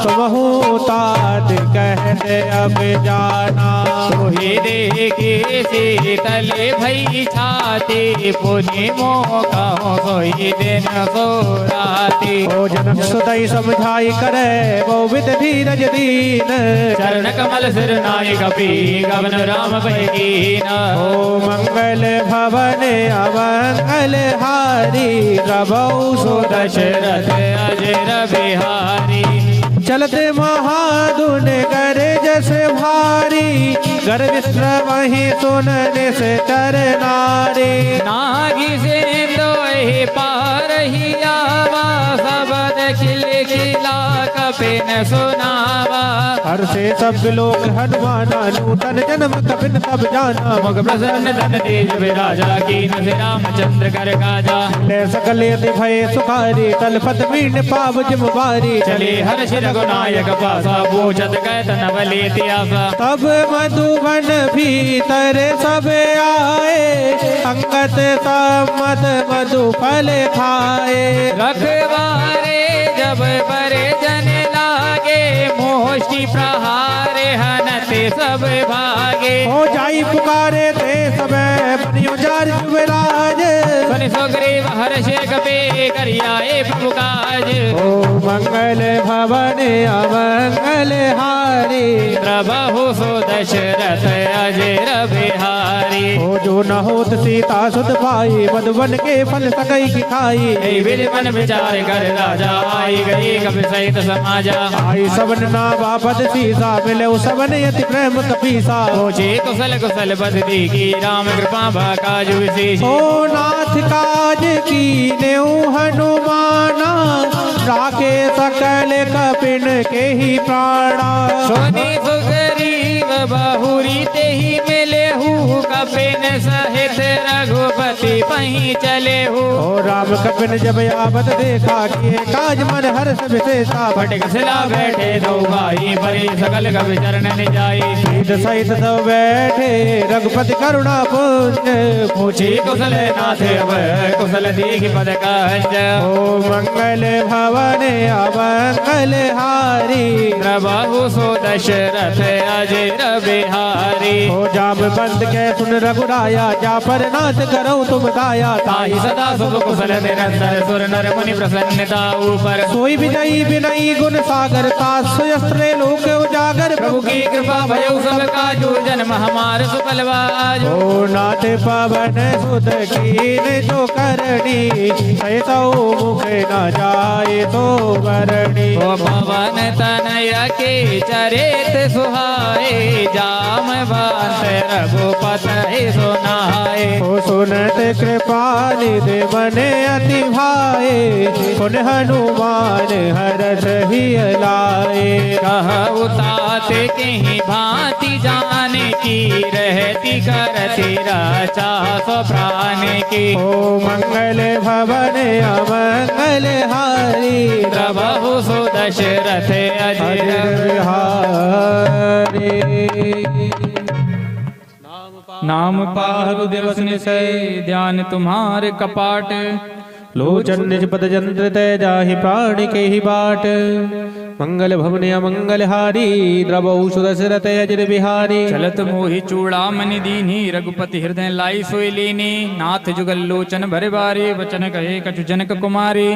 तुमहु तात कहते अब जाना। सोहि देखे शीतल भई छाती पुनि मोह कहूँ सोहि दिन सो राती। ओ जनक सुतई समझाई करे वो विद धीरज दीन। चरण कमल सिर नाय कपि गवन राम बहीन। ओ मंगल भवन अमंगल हारी प्रभु सो दशरथ अजर बिहारी। चलते महाधुन करे जैसे भारी, घर विश्र वहीं सुनने से चर नारी। नागी से तो ही पार ही आवा, सबद खिले खिला कपिन सुनावा। हर से सब लोग हनुमाना, नूतन जन्म कपिन सब जाना। मुख प्रसन्न धन तेज विराजा, कीन से रामचंद्र कर काजा। ले सकल यति भय सुखारी, तलपत मीन पाव जिम बारी। चले हर्ष रघुनायक पासा, पूछत कहत नवले त्यासा। तब मधुबन भीतर सब आए, अंगत सम्मत मधु फल खाए। रखवारे जब परे जन लागे, मोष्टि प्रहारे हनते सब भागे। हो जाई पुकारे ते सब बनियो जार जुबराज। सुनि सुग्रीव हर्षे कपे करियाए प्रभु काज। ओ मंगल भवन अमंगल हारी, प्रभु सो दशरथ अजर बिहारी। हो जो न होत सीता सुत पाई, मधुबन के फल सकई की खाई। विधि मन विचार कर राजा, आई गई कपि सहित समाजा। आई सबन नावा पद सीसा, मिले सबन यति प्रेम कपीसा। पूछे कुशल कुशल बद की, राम कृपा भा काज विशेष। ओ नाथ काज की नेऊ हनुमाना, राखे सकल कपिन के ही प्राणा। सोनी सुग्रीव बहुरी ते ही मिले हूँ, कपिन सहित रघुपति पही चले हूँ। ओ राम कपिन जब आवत देखा, किए काज मन हर्ष विशेषा। फटक सिला बैठे दो भाई, परे सकल कवि चरण न जाई। सीध सहित सब बैठे रघुपति करुणा पुंज, पूछे कुशल नाथ अब कुशल दीख पद कंज। ओ मंगल भवन अमंगल हारी, प्रभु सो दशरथ अजर बिहारी। ओ जाम बंद के सुन रघुराया, जा पर नाथ करो तुम दाया। ताहि सदा शुभ कुशल निरंतर, सुर नर मुनि प्रसन्नता ऊपर। सोई विजयी विनयी गुण सागर, तास्त्र लोक उजागर। प्रभु की कृपा भयउ सब काजू, जन्म हमार सुफलवाज। ओ नाथ पवन सुत कीन जो करनी, सो मुख न जाए तो वरणी। ओ पवन तनय के चरित सुहाए, जामवंत रघुपति सुनाए। ओ सुनत कृपा निधि बने अति भाए, पुन हनुमान हरष ही लाए। कहु तात कहीं भांति जाने की, रहती करती रचा सो प्राण की। ओ मंगल भवन अमंगल हारी, प्रभु सो दशरथ अजर बिहारी। नाम पाहु दिवस निशय, ध्यान तुम्हारे कपाट। लोचन निज पद जंत्र तय, जाहि प्राण के ही बाट। मंगल भवन अमंगल हारी, द्रवहु सुदशरथ अजर बिहारी। चलत मोहि चूड़ामणि दीन्ही, रघुपति हृदय लाई सोई लीनी। नाथ जुगल लोचन भरे बारे, वचन कहे कछु जनक कुमारी।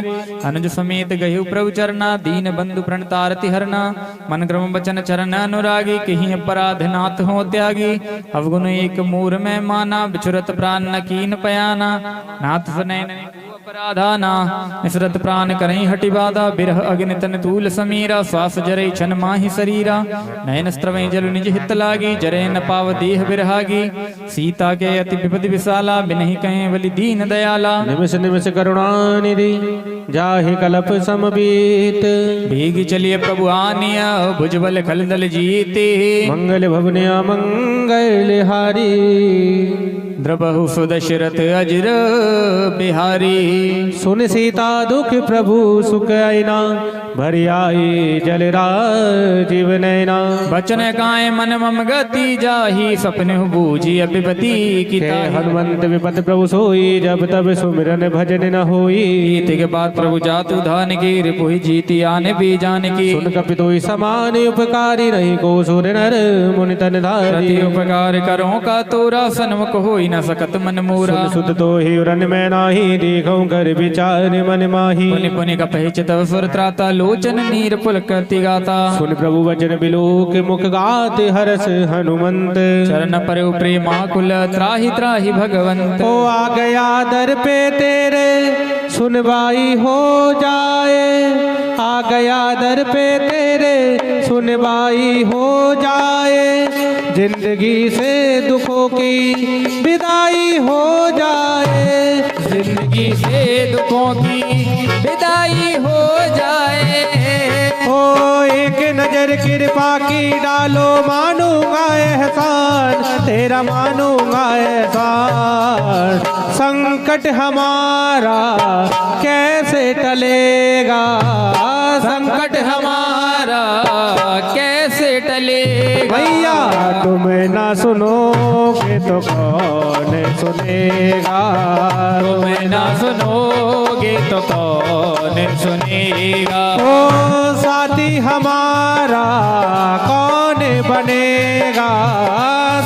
अनुज समेत गहि प्रभु चरना, दीन बंधु प्रणतारति हरना। मन क्रम वचन चरण अनुरागी, कहीं अपराध नाथ हो त्यागी। अवगुण एक मूर में माना, बिछुरत प्राण न कीन पयाना। नाथ सुनैन अपराधाना, निसरत प्राण करहीं हटि बाधा। बिरह अग्नि तन तूल समीरा, श्वास जरे छन माहि शरीरा। नयन स्त्रवै जल निज हित लागी, जरे न पाव देह बिरहागी। सीता के अति विपद विशाला, बिनहि कहें बलि दीन दयाला। निमिष निमिष करुणा निधि, जाहि कलप समबीत। भीगी चलिए प्रभु आनिया, भुजबल खल दल जीते। मंगल भवन अमंगल हारी, द्रवहु सुदशरथ अजर बिहारी। सुन सीता दुख प्रभु सुख आईना, भरि आई जल राजीव नैना। बचन काय मन मम गति, जाहि सपने बूझी अभिपति की। हनुमंत विपत प्रभु सोई, जब तब सुमिरन भजन न होई। गीत के बाद प्रभु जातु धान की, रिपुहि जीति आने भी जान की। सुन कपितोई समान उपकारी, नहीं को सुर नर मुनि तन धारी। उपकार करो का तोरा, सन्मुख होई न सकत मन मोरा। सुत तो ही उरन में नाही, देखो कर विचार मन माही। पुनि पुनि कपहि चितव सुर त्राता, लोचन नीर पुलकति गाता। सुन प्रभु वचन बिलोक मुख गाते, हरस हनुमंत। चरण पर प्रेमाकुल, त्राहि त्राहि भगवंत। ओ आ गया दर पे तेरे, सुनवाई हो जाए। आ गया दर पे तेरे सुनवाई हो जाए, जिंदगी से दुखों की विदाई हो जाए, जिंदगी से दुखों की विदाई हो जाए। ओ एक नजर कृपा की डालो, मानूंगा एहसान तेरा, मानूंगा एहसान। संकट हमारा कैसे टलेगा, संकट हमारा कैसे टलेगा। भैया तुम ना सुनोगे तो कौन सुनेगा, तुम ना सुनोगे तो कौन सुनेगा। ओ साथी हमारा कौन बनेगा,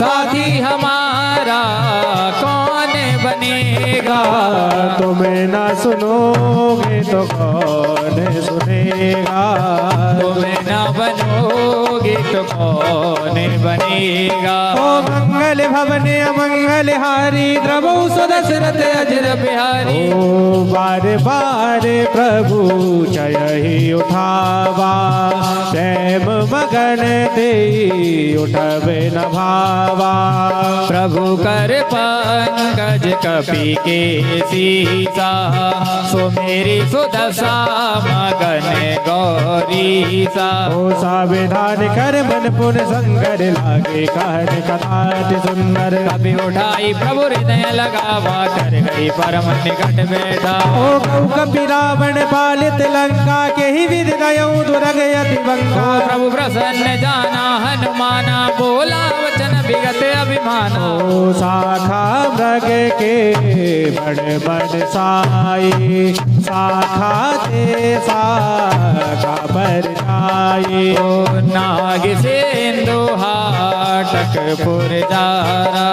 साथी हमारा कौन बनेगा। तुम ना सुनोगे तो कौन सुनेगा, तुम ना बनोगे तो कौन बनेगा। ओ मंगल भवन अमंगल हारी, द्रवौ सुदशरथ अजर बिहारी। ओ बार बार प्रभु जय ही उठावा, प्रेम मगन दे उठबे न भावा। प्रभु कर पंकज कपि के सीसा, सो मेरी सुदशा मगन गौरीसा। ओ सावधान कर मन पुन संगर, लागे कहन कथा अति सुंदर। कभी उठाई प्रभु हृदय लगावा, कर गई परम निकट बैठा। ओ कौ कपि रावण पालित लंका, के ही विधि दयऊ दुर्ग अति बंका। प्रभु प्रसन्न जाना हनुमाना, बोला वचन विगत अभिमाना। ओ शाखा मृग के बड़ बड़ साई, शाखा ते शाखा पर जाई। ओ नाग सिंधु हाटक पुर जारा,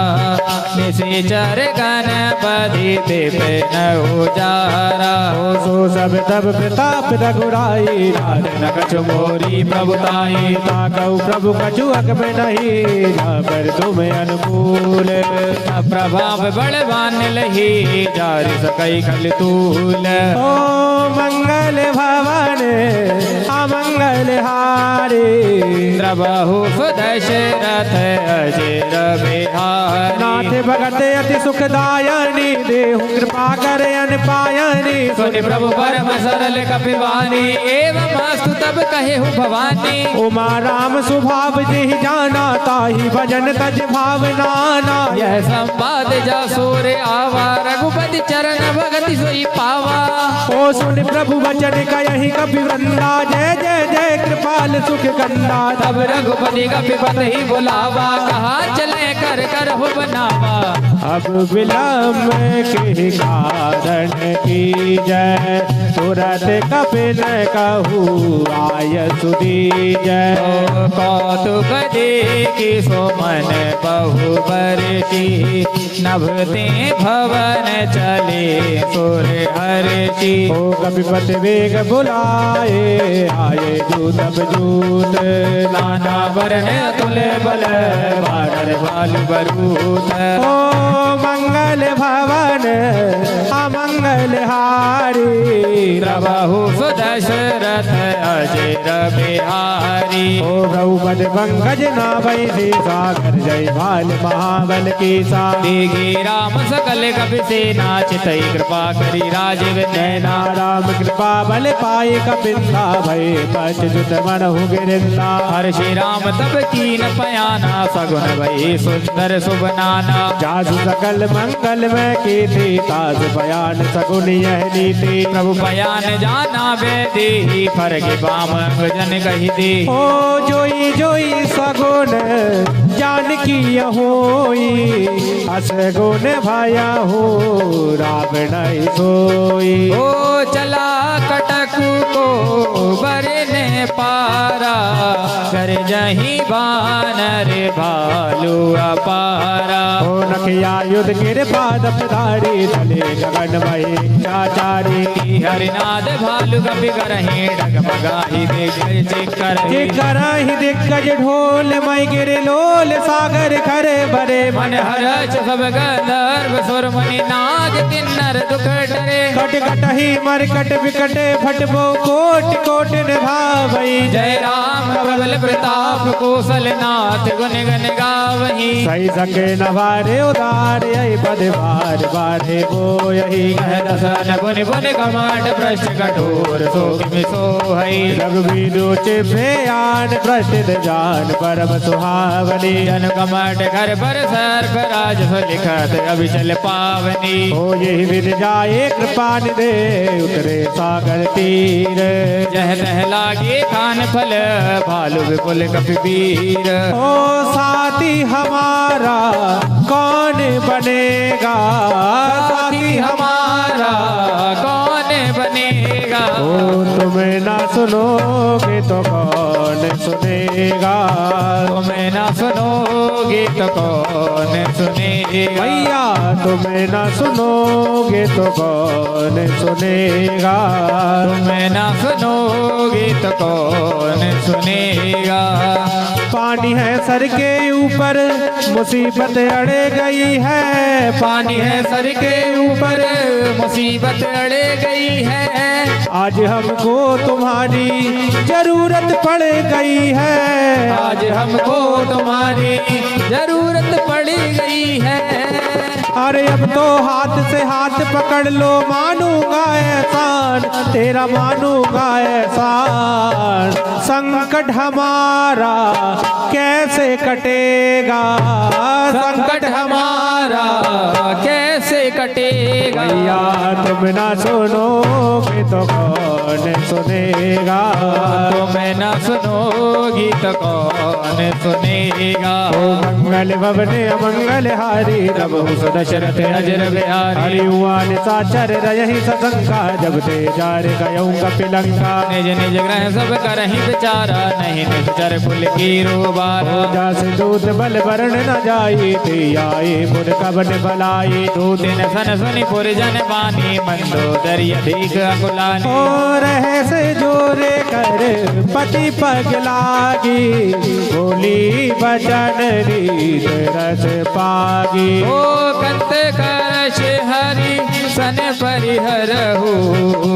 निशाचर गणपति दिप न उजारा। ओ सो सब तब प्रताप रघुराई, राज न कछु मोरी प्रभुताई। ताकऊ प्रभु कछु अक में नहीं, पर तुम अनुकूल। प्रभाव बलवान लही, जारि सकई खल तूल। ओ मंगल भवन अमंगल हारी, द्रवहु सुदशरथ अजर बिहारी। नाथ भगत अति सुखदायनी, देहु कृपा कर अन पायनी। सुनि प्रभु परम सरल कपिवानी, एवं अस्तु तब कहे हूँ भवानी। उमा राम स्वभाव जिहि जाना, ताहि भजन तज भावना ना। यह संवाद जा सोर आवा, रघुपति चरण भगति सोई पावा। ओ सुन प्रभु वचन कहि कपि वृंदा, जय जय जय कृपाल सुख कंदा। तब रघुपति कपिपत ही बुलावा, कहा चले कर कर हो बनावा। अब विलम्ब के कारण की जय, तुरत कपिल कहू आय सुदीजय। कौतुक देखि सोमन बहु बरसी, नभते भवन चले सुर हर्षि। ओ कपिपत वेग बुलाए, आए दूत जूत। नाना वरण तुल बल, बानर भालु बरूत। ओ मंगल भवन अमंगल हारी, प्रभु सुदशरथ अजर बिहारी। ओ रघुपत पंकज नाभै सागर, जय भाल महाबल की सा। देगी राम सकल कपि सेना, चितई कृपा करी राजीव नैना। राम कृपा बल पाए कपिंदा, भय पच्युत मनहु गिरिंदा। हर्षि राम तब कीन पयाना, सगुन भई सुंदर शुभनाना। जासु सकल मंगल में कीर्ति, तास बयान सगुन यह नीति। प्रभु बयान जाना वेदी, फरक बाम जन कही दे। ओ जोई जोई सगुन जानकी होई, अस गुण भया हो रावण सोई। ओ चला कटकु को बरने पारा, कर जही बानर भालू अपारा। ओ नखिया युद्ध कृपा दपधारी, चले गगन मही चाचारी। हरिनाद भालू कपि करही, डगमगाही दिग्गज करही। करही दिग्गज ढोल मई गिर लोल, सागर खरे बरे मन हरच सब गंधर्व सुर मुनि नाग किन्नर दुख डरे। कट कटही मरकट विकटे फट बटबो कोट कोट निभावई। जय राम प्रबल प्रताप कौशलनाथ गुण गण गावही। सही सके नवारे उदार यही पद बार बारे वो यही दसन बुन बुन कमाट भ्रष्ट कठोर सो किमि सोहई। रघुवीरो चिभ्यान प्रसिद्ध जान परम सुहावनी। जन कमट घर पर सर्फ राज लिखत अभिचल पावनी। हो यही विद जाए कृपा निधे उतरे सागर तीर। जह तह लागे खान फल भालु विपुल कपिवीर। ओ साथी हमारा कौन बनेगा, साथी हमारा कौन बनेगा। ओ तुम्हें ना सुनोगे तो कौन सुनेगा। तुम्हें ना सुनोगे तो कौन सुनेगा। भैया तुम्हें ना सुनोगे तो कौन सुनेगा। तुम्हें ना सुनोगे तो कौन सुनेगा। पानी है सर के ऊपर मुसीबत अड़े गई है। पानी है सर के ऊपर मुसीबत अड़े गई है। आज हमको तुम्हारी जरूरत पड़ गई है। आज हमको तुम्हारी जरूरत पड़ गई है। अरे अब तो हाथ से हाथ पकड़ लो, मानूंगा एहसान तेरा, मानूंगा एहसान। संकट हमारा कैसे कटेगा, संकट हमारा कैसे कटेगा। भैया तुम ना सुनोगे तो कौन सुनेगा। तुम्हें ना सुनोगी तो कौन सुनेगा। मंगल भवन अमंगल हारी रघु दशरथ अजर बिहारी। हरियुआन साचर रही सशंका जब ते जार गयऊं कपिलंका। निज निज ग्रह सब करहि विचारा नहीं निश्चर कुल की रोबार। जस दूत बल वरण न जाई ते आए पुर कवन भलाई। दो दिन सन सुनि पुर जन बानी मंदोदरी अधिक अकुलानी। ओ रहे से जोरे कर पति पग लागी, बोली बचन रीत रस पागी। ओ कंत करश हरि सन परिहरहु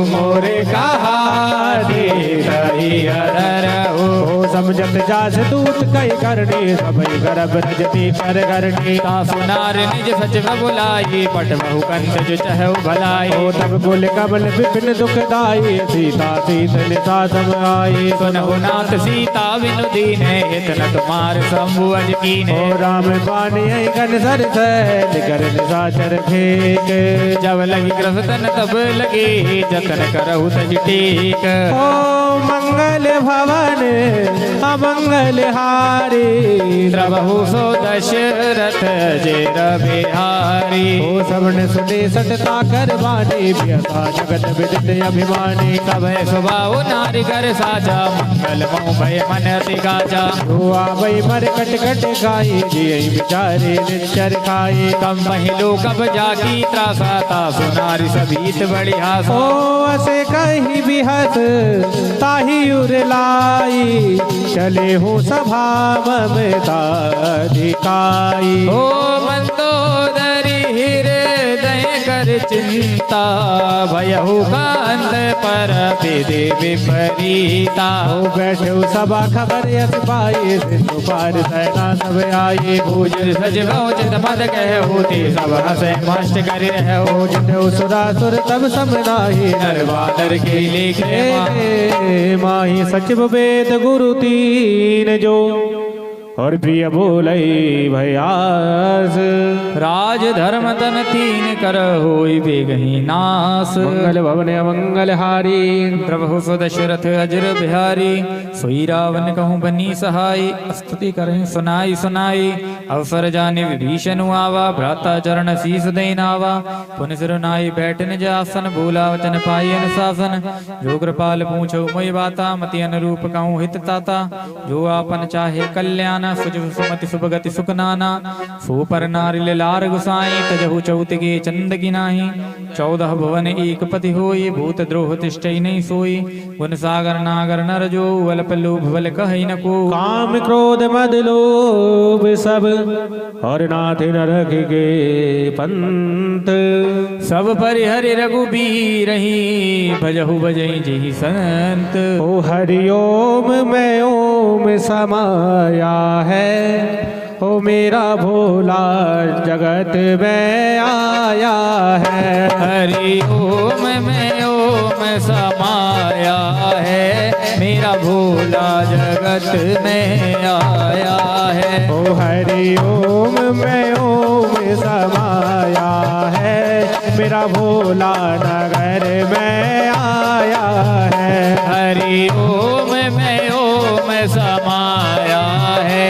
मोरे कहा रही हरहु। समझत जास दूत कई करनी सबई गर्भ रजती कर करनी। सुनार निज सच बुलाई पट बहु कंत जो चहु भलाई। ओ तब कुल कमल विपिन दुखदाई सीता सीत निशा सब आई। सुनहु नाथ सीता बिनु दीने इतना तुम्हार शंभु अज कीने। ओ राम बानी गन सर सैल कर निशाचर फेंक। जब लगी कृतन तब लगे जतन करहु तज टेक। ओ मंगल भवन अमंगल हारी द्रवहु सो दशरथ जेर बिहारी। ओ सबने सुने सतता कर बानी व्यथा जगत विदित अभिमानी। तब स्वभाव नारी कर साजा मंगल मोह भय मन अति गाजा। जो आवई मर कट कट गाई जिये बिचारे निश्चर खाई। कम महिलो कब जाकी त्रासा तासु नारी सभीत बड़ी हास। ओ असे कहीं भी हस ताही उरलाई, चले हूँ सभा ममताधिकाई। ओ मंदोदरी हृदय कर चिंता भयहु कांत पर विधि विपरीता। ओ बैठे सभा खबर यस पाई, सिंधु पार सेना सब आई। भूजल सज भोजित मद कह होती सब हसे मस्त कर रहो। जिन्हें सुरासुर तब समनाही नर बादर के लेखे माही सचिव वेद गुरु तीन जो और प्रिय बोले भयास। राज धर्म तन तीन कर होई बेगही नास। मंगल भवन अमंगल हारी प्रभु सो दशरथ अजर बिहारी। सोई रावण कहूँ बनी सहाय स्तुति करें सुनाई सुनाई। अवसर जाने विभीषण आवा भ्राता चरण शीस देनावा। पुन सिर नाई बैठन जासन बोला वचन पाई अनुशासन। जो कृपाल पूछो मोई बाता मति अनुरूप कहूँ हित ताता। जो आपन चाहे कल्याण सुजु सुमति सुभगति सुख नाना। सो पर नारिल लार गुसाई तजहु चौत के चंद की नाही। 14 भुवन एक पति होई भूत द्रोह तिष्ठई नहीं सोई। गुण सागर नागर नर जो वल लोभ बल कहि न को। काम क्रोध मद लोभ सब और नाथ नरक के पंत। सब परिहरि रघुबीर ही भजहु भजई जहि संत। ओ हरिओम में ओम समाया है, ओ मेरा भोला जगत में आया है। हरि ओम में ओम समाया है, मेरा भोला जगत में आया है। ओ हरि ओम में ओम समाया है, मेरा भोला नगर में आया है। हरि ओम में ओम समाया है,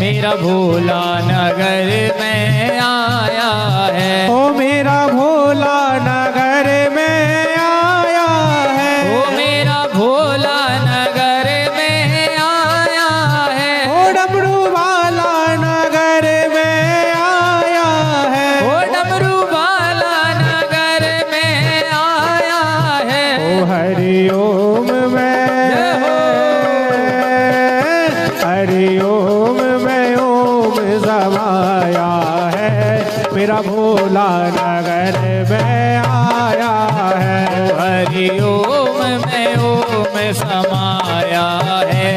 मेरा भोला नगर में आया है। ओ मेरा भोला नगर में आया है। ओ मेरा भोला नगर में आया है। ओ डमरू वाला नगर में आया है। ओ डमरू वाला नगर में आया है। ओ हरि ओम में, हरि ओम में ओम समाया है, मेरा भोला नगर में आया है। हरि ओम में ओम समाया है,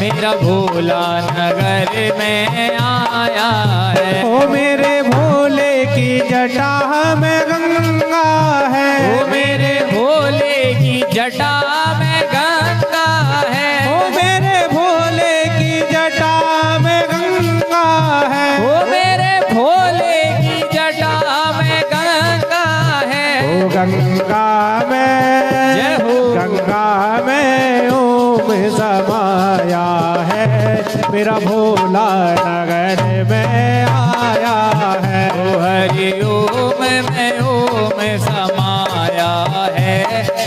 मेरा भोला नगर में आया है। ओ मेरे भोले की जटा में गंगा है। ओ मेरे भोले की जटा में गंगा है। ओ मेरे भोले की जटा में गंगा है। ओ मेरे भोले की जटा में गंगा है। ओ गंगा में, जय हो। गंगा में ओम समाया है, मेरा भोला नगर में आया है। ओ हरि ओम में ओम समाया है,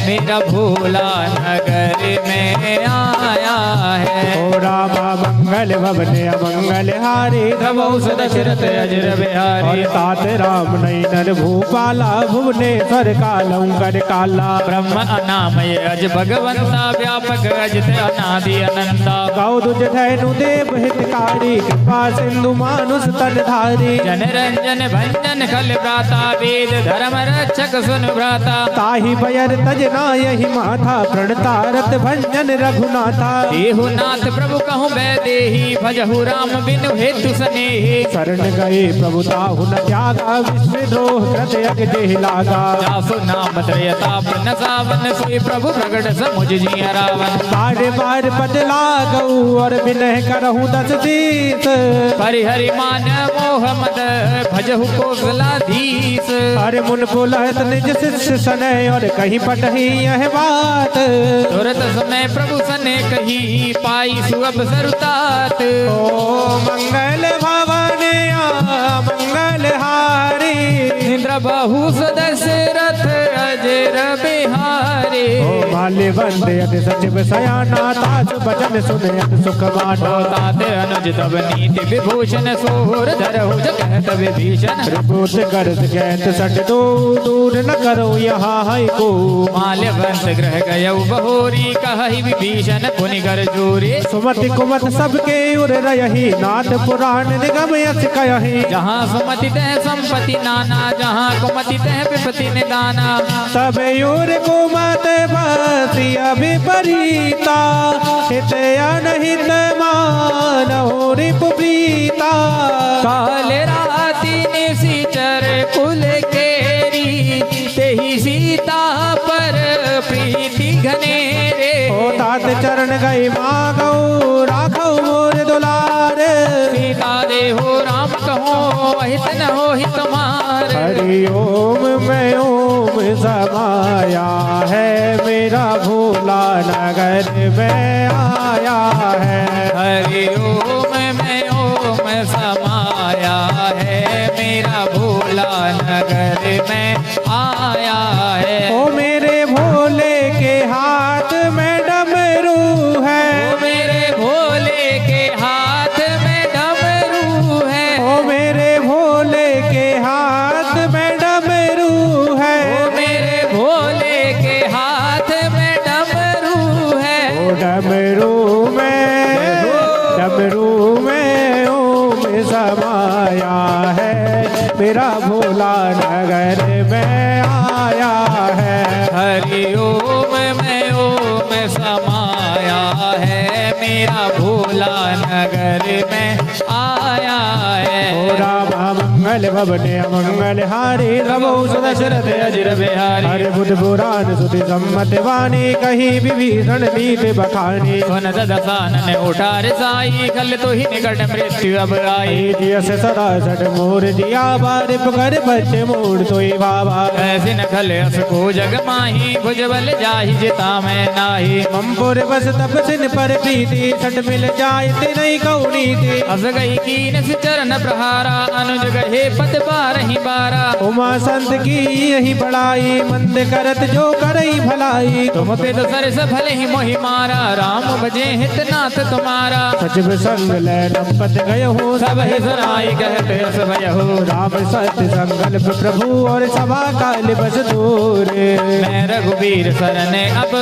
मेरा भोला नगर में आया है। ओ रामा मंगल भवने अमंगल हारी, प्रभु सदशरथ अजर और बिहारी। तात राम नैनन भूपाला, भुवनेश्वर कालंकर काला। ब्रह्म अनामय अज भगवंता, व्यापक अजित अनादि अनंता। गौदुज धैनु देव हितकारी, कृपा सिंधु मानुष तनधारी। जन रंजन भंजन खल भ्राता, वेद धर्म रक्षक सुन भ्राता। ताहि बयर तजना यही माथा, प्रणतारत भंजन रघुनाथा। देहु नाथ प्रभु कहूँ वैदेही, भजहु राम बिनु हेतु सनेही। शरण गए प्रभु ताहु न त्यागा, विष्णु द्रोह कृत यज्ञ देह लागा। जासु नाम त्रयताप न सावन, सोई प्रभु प्रगट समुझ जी रावण। बार बार पद लागऊ, और विनय करहु दस दीस। परिहरि मान मोह मद, भजहु कौशलाधीश। अरे मुन बोलत निज शिष्य सनय, और कहीं पटही यह बात। तुरत समय प्रभु सने कही, पाई सुअब सरुतात। ओ मंगल भवन मंगल हारी, इंद्र बहु दशरथ अजर बिहारी। ओ माल्य वंदे अति सचिव सयाना, ताज बचन सुने अति सुख माना। ताते अनुज तब नीति विभूषण, सोहर धरहु जगत विभीषण। रिपुत गर्द गैत सट दो, दूर न करो यहाँ है को। माल्यवंत ग्रह गयौ बहोरी, कहहि विभीषण पुनि कर जोरी। सुमति कुमत सबके उर रही, नाथ पुराण निगम यस कयहि। जहाँ सुमति तह संपत्ति नाना, जहाँ कुमति तह विपत्ति निदाना। तब यूर कुमत बसी अभिपरीता, हित अनहित मानहु रिपुप्रीता। काल राति निशिचर कुल केरी, तेहि सीता पर प्रीति घनेरे। ओ तात चरण गई मागऊ, राखऊ मोर दुलार। सीता देहो राम कहो, अहित न होहि तुम्हार। हरि ओम में ओम समाया है, मेरा भोला नगर में आया है। हरि ओम में ओम समाया है, मेरा भोला नगर में आया है। ओ मेरे भोले के हाथ में डमरू है। ओ मेरे भोले के हाथ में डमरू है। ओ मेरे भोले के हाथ में डमरू है। ओ मेरे भोले के हाथ में डमरू है। ओ डमरू में ओम समाया है, मेरा भोला नगर में आया है। हरि ओम समाया है, मेरा भोला नगर में आया है। ओ रामा मंगल भवने अमंगल हारी, रवो सुदशरथ अजिर बिहारी। हरि बुध पुराण सुधि सम्मत वाणी, कहीं विभीषण नीति बखानी। सुन दसानन उठार साई, कल तो ही निकट मृत्यु अब आई। जियस सदा सठ मोर जिया, बारिप कर बच्चे मोड़ सोई बाबा। ऐसे न खल अस को जग माही, भुजबल जाहि जिता मैं नाही। ममपुर बस तप सिन पर प्रीति, सट मिल जाए ते नहीं कौनी थी। अस गई कीन से चरण प्रहारा, अनुज गहे पद बारहि बारा। उमा संत की यही बड़ाई, मंद करत जो करई भलाई। तुम पे तो सरस भले ही मोहि मारा, राम भजे हित नाथ तुम्हारा। सचिव संग लैन पत गय हो, सब ही सुनाई कहते अस भय हो। राम सत्य संकल्प प्रभु, और सभा काल बस दूर। मैं रघुबीर शरण अब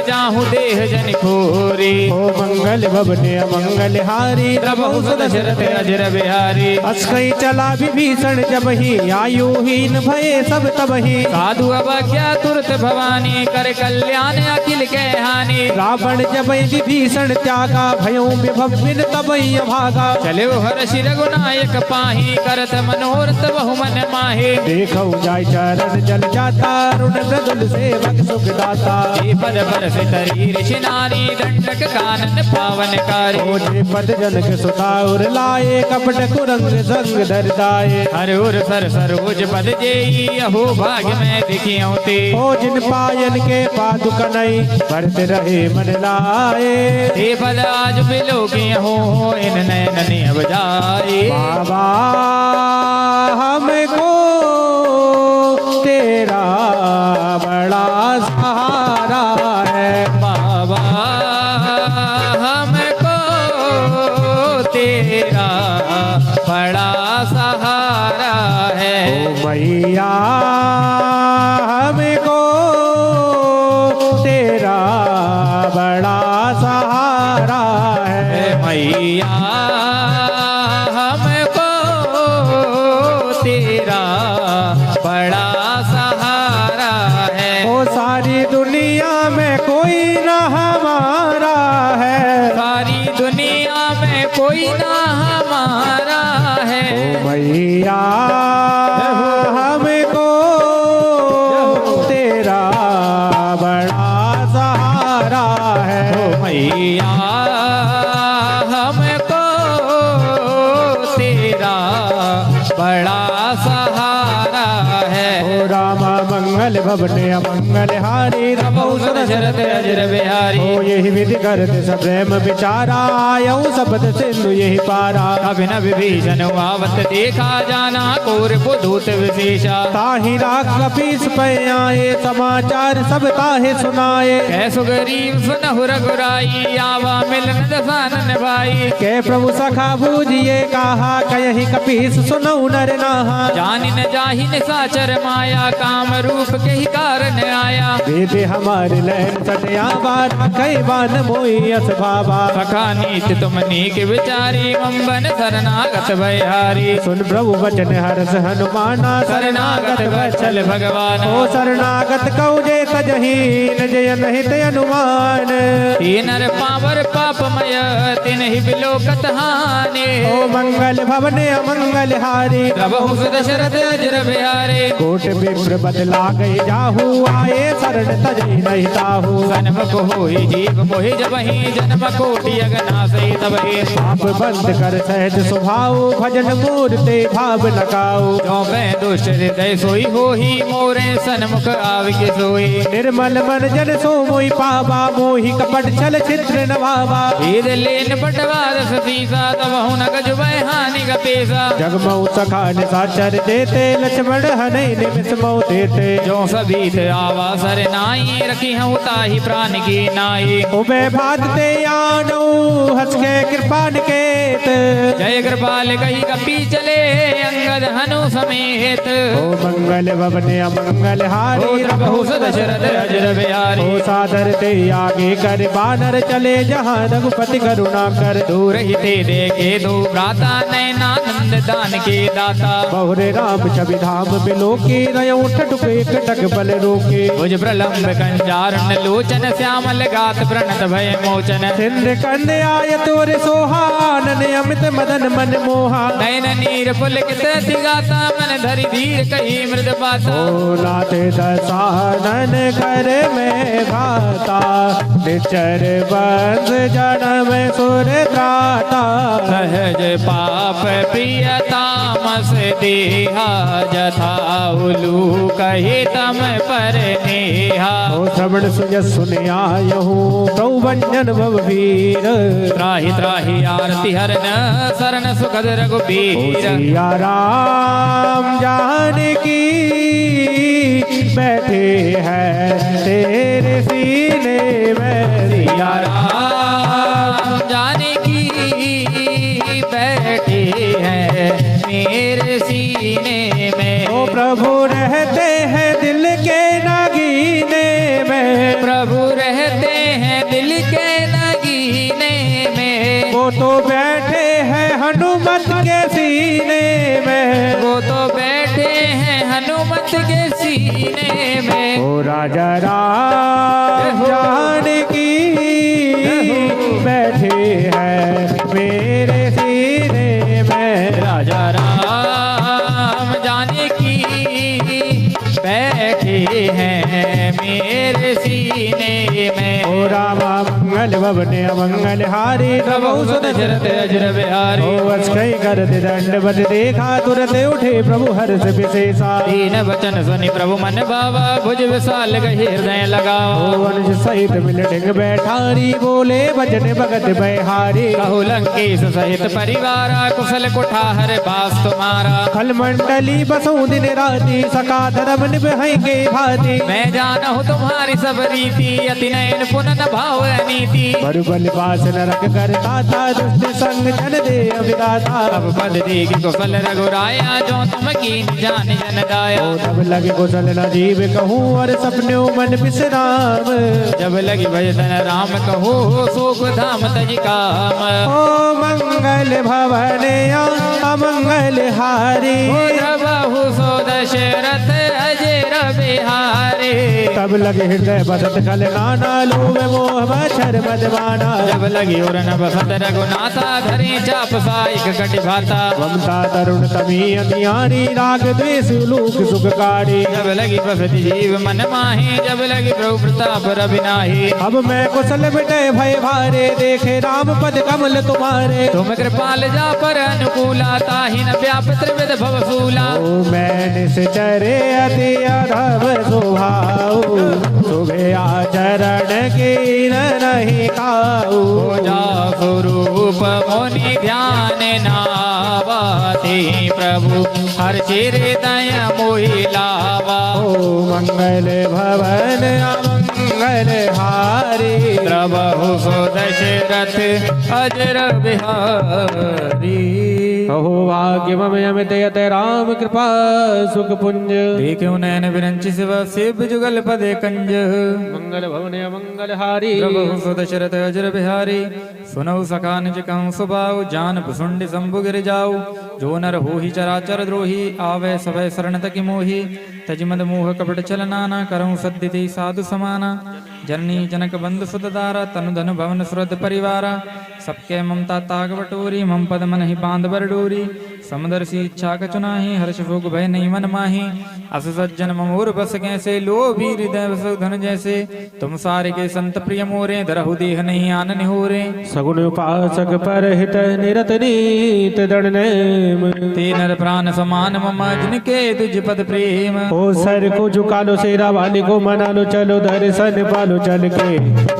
जाहूँ देह जन खोरी। ओ मंगल भवने अमंगल हारी, प्रभु सुदशरथ अजिर बिहारी। अस्कई चला विभीषण जबहि, आयुहीन भये सब तबहि। साधु अवज्ञा तुरत भवानी, कर कल्याण अखिल के हानि। रावण जबहि विभीषण त्यागा, भयों विभविन तबहि अभागा। चले हर्ष रघुनायक पाही, करत मनोरथ बहु मन माहे। देखो जाय चरण जल जाता, रुण मृदुल सेवक सुख दाता। जे पद बरस तरी ऋषि नारी, दंडक कानन पावन कारी। ओ जे पद जनक सुताउर लाए, कपट कुरंग संग धरताए। हर उर सर सरोज पद जेई, अहो भाग्य में दिखियों ते। ओ जिन पायन के पादुक नई, भरत रहे मन लाए। ते पद आज बिलोकी हो, इन नयन अब जाए। बाबा हमको तेरा बड़ा सहारा है। बाबा हमको तेरा बड़ा सहारा है। ओ मैया हमको तेरा बड़ा सहारा है। मैया हमको तेरा बड़ा सहारा है। ओ सारी दुनिया में कोई न हमारा है, सारी दुनिया में कोई ना हमारा है। ओ मैया हमको तेरा बड़ा सहारा है। ओ मैया हमको तेरा बड़ा सहारा है। ओ रामा मंगल भवने अमंगल हारी, प्रभु सुदशरथ अजिर बिहारी। ओ यही विधि करते सब प्रेम विचारा, आयऊ शब्द सिंधु यही पारा। अभिनव विभीषण आवत देखा, जाना कौर बुधूत विशेषा। ताहि राख कपीस पे आए, समाचार सब ताहे सुनाए। कैसु गरीब सुनहु रघुराई, आवा मिलन दसानन भाई। के प्रभु सखा बूझिए कहा, कहि कपीस सुनऊ नर नाहा। जानिन जाहिन साचर माया, काम रूप के ही कारण आया। वेदे हमारे लहन सटया बार, कई बान मोई अस भावा। सखा नीत तुम नीक विचारी, मंबन शरणागत भयहारी। सुन प्रभु वचन हरस हनुमाना, शरणागत वत्सल भगवान। ओ शरणागत कौ जे तजहीन, जय नहीं ते अनुमान। नर पावर पापमय, तिन्हि बिलोकत हानि। ओ मंगल भवने अमंगल हारी, प्रभु सुदशरथ अजिर बिहारी। कोट विप्र बदला गई जाहू, आए शरण तजहि नहीं ताहू। सन्मुख होई जीव मोहि जबहि, जन्म कोटि अगनासई तबहि। पाप बंद कर सहज स्वभाव, भजन मूर्ते भाव लगाओ। जो मैं दुष्ट हृदय सोई होही, मोरे सन्मुख आविके सोई। निर्मल मन जन सो मोहि पावा, मोहि कपट छल छिद्र नभावा। वेद लेन पटवार सतीसा, तब हूँ न गजुबै हानि गपेसा। जगमऊ सखा निशाचर देते, लक्ष्मण हनै निमिष मऊ देते। जो सबीत आवा सर नाई, रखी हूँ ताहि प्राण की नाई। उबे भात ते आनऊ, हंस के कृपा निकेत। जय कृपाल कही कपी चले, अंगद हनु समेत। ओ मंगल भवने अमंगल हारी, प्रभु सुदशरथ अजिर बिहारी। ओ सादर ते आगे कर बानर चले, जहाँ रघुपति करुणा कर। दूर ही ते देखे दो भ्राता, नैनानंद दान के दाता। बहुरे राम छवि धाम बिलो के रय उठ टुके कटक बल रोके। भुज प्रलंब कंजारण लोचन श्यामल गात प्रणत भय मोचन। सिंध कंद आय तोर सोहानन अमित मदन मन मोहा। नयन नीर पुलकित दिगाता मन धरि धीर कही मृद पाता। नाथ दसानन कर में भाता निचर बंद जन्म सुर त्राता। सहज पाप प्रियतामस देहा जथा उलू कही तम पर नेहा। ओ श्रवण सुय सुनिया यहूँ प्रभुवंजन भववीर। त्राहि त्राहि आरती हरन शरण सुखद रघुबीर। सिया राम जानकी बैठे हैं तेरे सीने में। सिया राम जानकी बैठे हैं मेरे सीने में। ओ प्रभु रहते हैं दिल के नगीने में। प्रभु रहते हैं दिल के नगीने में। वो तो बैठे हैं हनुमत के सीने में। वो तो बैठे हैं हनुमत के सीने में। ओ राजा राम जानकी बैठे हैं मेरे सीने में। राजा राम जानकी बैठे हैं मेरे सीने में। ओ रामा मंगल भवन अमंगल हारी प्रभु सुन दशरथ अजर बिहारी। ओ अस्कई कर दंडवत देखा तुरंत उठे प्रभु हर्ष विशेषा। दीन वचन सुनि प्रभु मन भावा भुज विशाल गहि हृदय लगाओ। ओ अनुज सहित मिल ढिंग बैठारी बोले भजन भगत बहारी। कहु लंकेश सहित परिवारा कुशल कुठार बास तुम्हारा। फल मंडली बसों दिन राती सका धर्म निभाएंगे भाती। मैं जानहु तुम्हारी सब रीति अति नयन पुनः भाव नीति। बरुबल पास नरक करता था दुष्ट संग जन दे अविदाता। अब पद देख कुशल रघुराया जो तुम की जान जन दाया। ओ तब लगे कुशल न जीव कहूँ और सपने मन विश्राम। जब लगी भजन राम कहो सुख धाम तज काम। ओ मंगल भवन अमंगल हारी। बहु सो दशरथ अजर बिहारी। तब लगे हृदय बसत कल नाना लोभ मोह मच्छर मदवाना। जब लगी उरन बसत रघुनाथा धरे चाप साइक कटि भाता। ममता तरुण तमी अतियारी राग द्वेष लोक सुखकारी। जब लगी बसति जीव मन माही जब लगी प्रभु प्रताप रविनाही। अब मैं कुशल मिटे भय भारे देखे राम पद कमल तुम्हारे। तुम कृपाल जा पर अनुकूला ताहि न व्याप त्रिविध भवसूला। ओ मैं निश्चरे अति अधम स्वभाव सुबह आचरण की नहीं खाऊ। जा स्वरूप मुनि ध्यान नावाते प्रभु हर चिर दया मोहि लावा। ओ मंगल भवन अमंगल हारी। प्रभु सो दशरथ अजर बिहारी। कहो भाग्य मम अमित यत राम कृपा सुख पुंज। देखो नयन विरंचि शिव शिव जुगल पदे कंज। मंगल भवन अमंगल हारी। प्रभु सो दशरथ अजर बिहारी। सुनऊ सखा निज कहूँ सुबाऊ जान भुसुंड शंभु गिर जाऊ। जो नर होहि चराचर द्रोही आवे सभय शरण तकी मोही। तजिमद मोह कपट चल नाना करऊँ सद्दिति साधु समाना। जननी जनक बंधु सुत दारा तनु धन भवन सुरत परिवारा। सबके ममता ताग बटोरी मम पद मन ही बांध बर डोरी। समदर्शी इच्छा कचुनाही हर्ष भोग भय नहीं मन माही। अस सज्जन ममोर बस कैसे लोभी हृदय बस धन जैसे। तुम सारे के संत प्रिय मोरे धरहु देह नहीं आनन होरे। सगुण उपासक पर हित निरत नीत दंडनेम। ते नर प्राण समान मम जिनके तुझ पद प्रेम। ओ सर को झुका लो शेरा वाली को मना लो चलो दर्शन पालो चल के।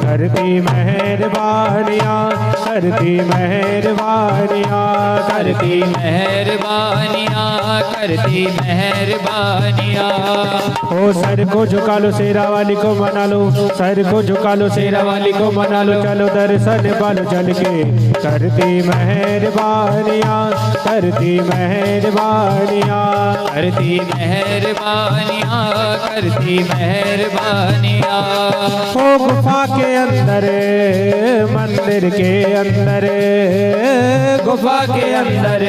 करती मेहरबानिया करती मेहरबानिया करती मेहरबानिया करती मेहरबानिया। ओ सर को झुका लो शेरा वाली को मना लो। सर को झुका लो शेरा वाली को मना लो चलो दर्शन पालो चल के। करती मेहरबानिया करती मेहरबानिया करती मेहरबानिया करती मेहरबानिया। ओ गुफा के अंदर मंदिर के अंदर गुफा के अंदर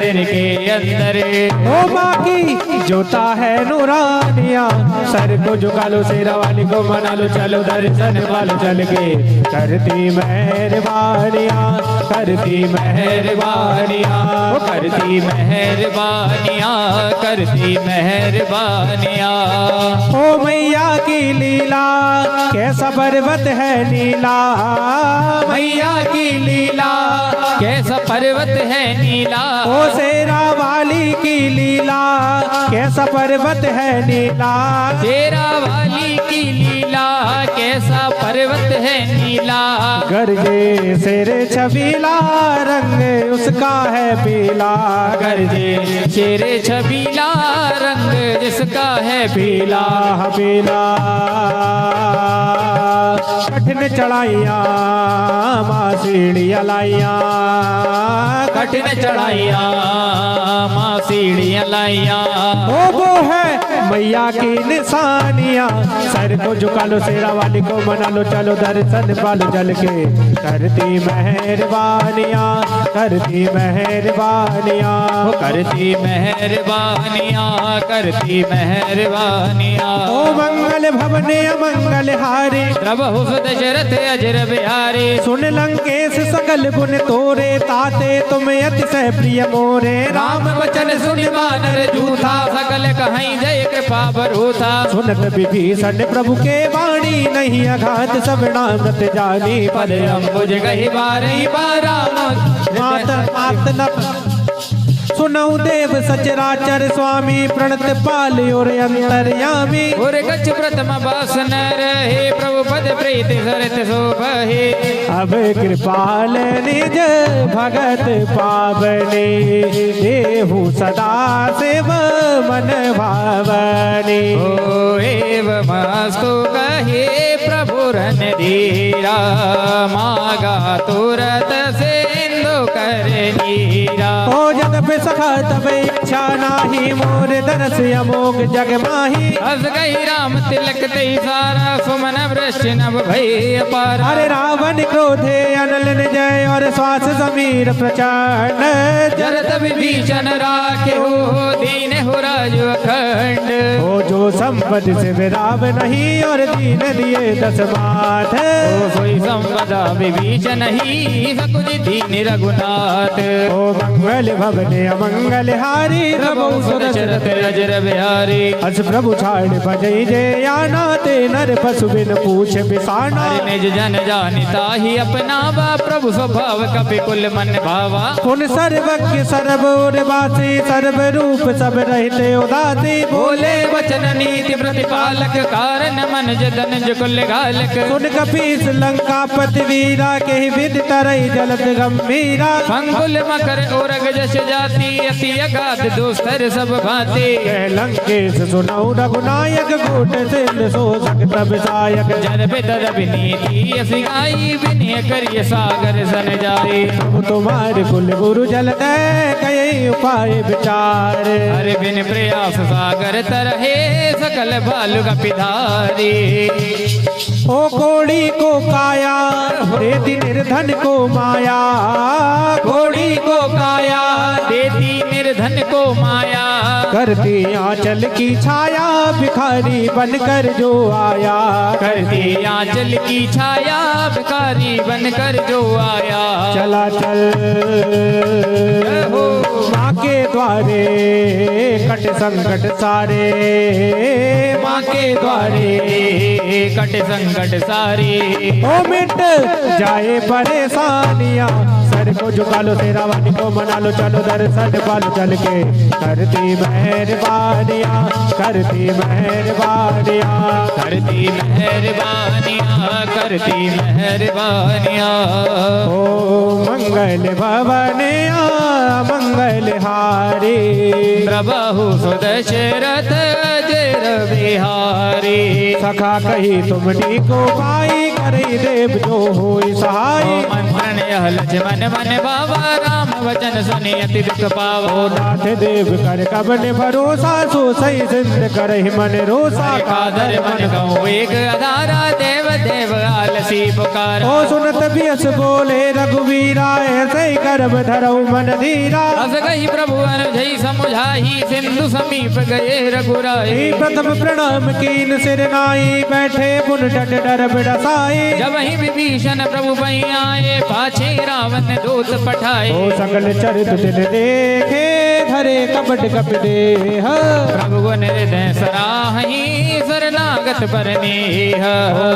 मंदिर के अंदर। ओ माँ की जोता है नूरानिया, सर को झुका लो शेरा वाली को मना लो, चलो दर्शन वालो चल के। करती मेहरबानिया, करती मेहरबानिया, वो करती मेहरबानिया, करती मेहरबानिया। ओ मैया की लीला कैसा पर्वत है नीला, मैया की लीला कैसा पर्वत है नीला। ओ शेरा वाली की लीला कैसा पर्वत है नीला, शेरा वाली की लीला कैसा पर्वत है नीला। गरजे शेर छबीला रंग उसका है पीला, गरजे शेर छबीला रंग जिसका है पीला। पीला कठिन चढ़ाइया माँ सीढ़ियाँ लाइया, कठिन चढ़ाइया माँ सीढ़ियाँ लाइया। ओ वो है मैया की निशानियाँ, सर को झुका लो शेरा वाली को मना लो, चलो दर्शन पालो चल के। करती मेहरबानियाँ, करती मेहरबानियाँ, वो करती मेहरबानियाँ, करती मेहरबानियाँ। ओ मंगल भवने मंगल हारी, प्रभु दशरथ अजर बिहारी। सुन लंकेश सकल गुण तोरे, ताते तुम अतिशय प्रिय मोरे। राम वचन सुन मानर जूथा, सकल कहीं जय कृपा बरूथा। सुनत विभीषण प्रभु के वाणी, नहीं अघात सब नामत जानी। पद अम्बुज गही बारही बारा मात मात न सुनऊ देव सचराचर स्वामी, प्रणत पाल और अंतर्यामी। और गच्छ प्रथम बासन रहे, प्रभु पद प्रीति सरित शोभहे। अब कृपाल निज भगत पावनी, देहु सदा शिव मन भावनी। ओ एवमस्तु कहे प्रभु रणधीरा, मागा तुरत सिंधु कर नीरा। ओ जग पे सखा तब इच्छा नाही, मोर दरस अमोघ जग माही। हस गई राम तिलक दई सारा, सुमन वृष्टि नभ भई अपार। अरे रावण क्रोधे अनल जय, और श्वास समीर प्रचंड। जरत विभीषण राखे हो, दीन हो राजु अखंड। ओ जो संपद से विराव नहीं, और दीन दिए दस माथ। ओ सोई संपदा विभीषण ही, सकुच दीन रघुनाथ। ओ मंगल भवने अमंगल हारी, प्रभु दशरथ अजर बिहारी। अस प्रभु छाड़ भजई जे आना, ते नर पशु बिन पूछ बिसाना। हरि निज जन जानिता ही अपना बा, प्रभु स्वभाव कपि कुल मन भावा। पुन सर्वज्ञ सर्व उर्वासी, सर्व रूप सब रहते उदासी। बोले वचन नीति प्रतिपालक, कारण मन जन कुल घालक। सुन कपीस लंका पति वीरा, के विद तरई जलत गंभीरा। संकुल मकर ओरग जश जाति, अति अगाध दोस्तर सब भांति। कह लंकेश सुनऊ रघुनायक, कूट सिंध शोषक तब सायक। जन पितर विनीति सिगाई, विनय करिय सागर सन जाई। प्रभु तुम्हारे कुल गुरु जल दे, कई उपाय विचार। हरि बिन प्रयास सागर तरहे, सकल भालु कपिधारी। ओ कोड़ी को काया, देती निर्धन को माया। कोड़ी को काया, देती निर्धन को माया। करती आंचल की छाया, भिखारी बनकर जो आया। करती आंचल की छाया, भिखारी बनकर जो आया। चला चल हो माँ के द्वारे, कट संकट सारे। माँ के द्वारे कट संकट सारे। ओ मिट जाए परेशानियाँ, सर को झुका लो तेरा वाली को मना लो, चलो दर्शन पालो चल के। करती मेहरबानियाँ, करती मेहरबानियाँ, करती मेहरबानियाँ, करती मेहरबानियाँ। ओ मंगल भवनिया मंगल हारी, प्रभु सुदशरथ अजर बिहारी। सखा कही तुमनी को पाई, करई देव जो होई सहाय। मन मन यह लक्ष्मण मन बाबा, राम वचन सुने अति दुख पावो। नाथ देव कर कबन भरोसा, सो सही सिंध करहि मन रोसा। कादर मन कहूँ एक अधारा, देव देव आलसी पुकारा। ओ सुनत बियस बोले रघुवीरा, ऐसे करब धरऊ मन धीरा। अस कही प्रभु अनुजई समुझाई, सिंधु समीप गए रघुराई। प्रथम प्रणाम कीन सिर नाई, बैठे पुन डट डर बिडसाई। जब ही विभीषण प्रभु पई आए, पाछे रावण दूत पठाए। ओ सकल चरित तिन देखे, धरे कपट कपटे। प्रभु गुण हृदय सराहि, शरणागत परनेह।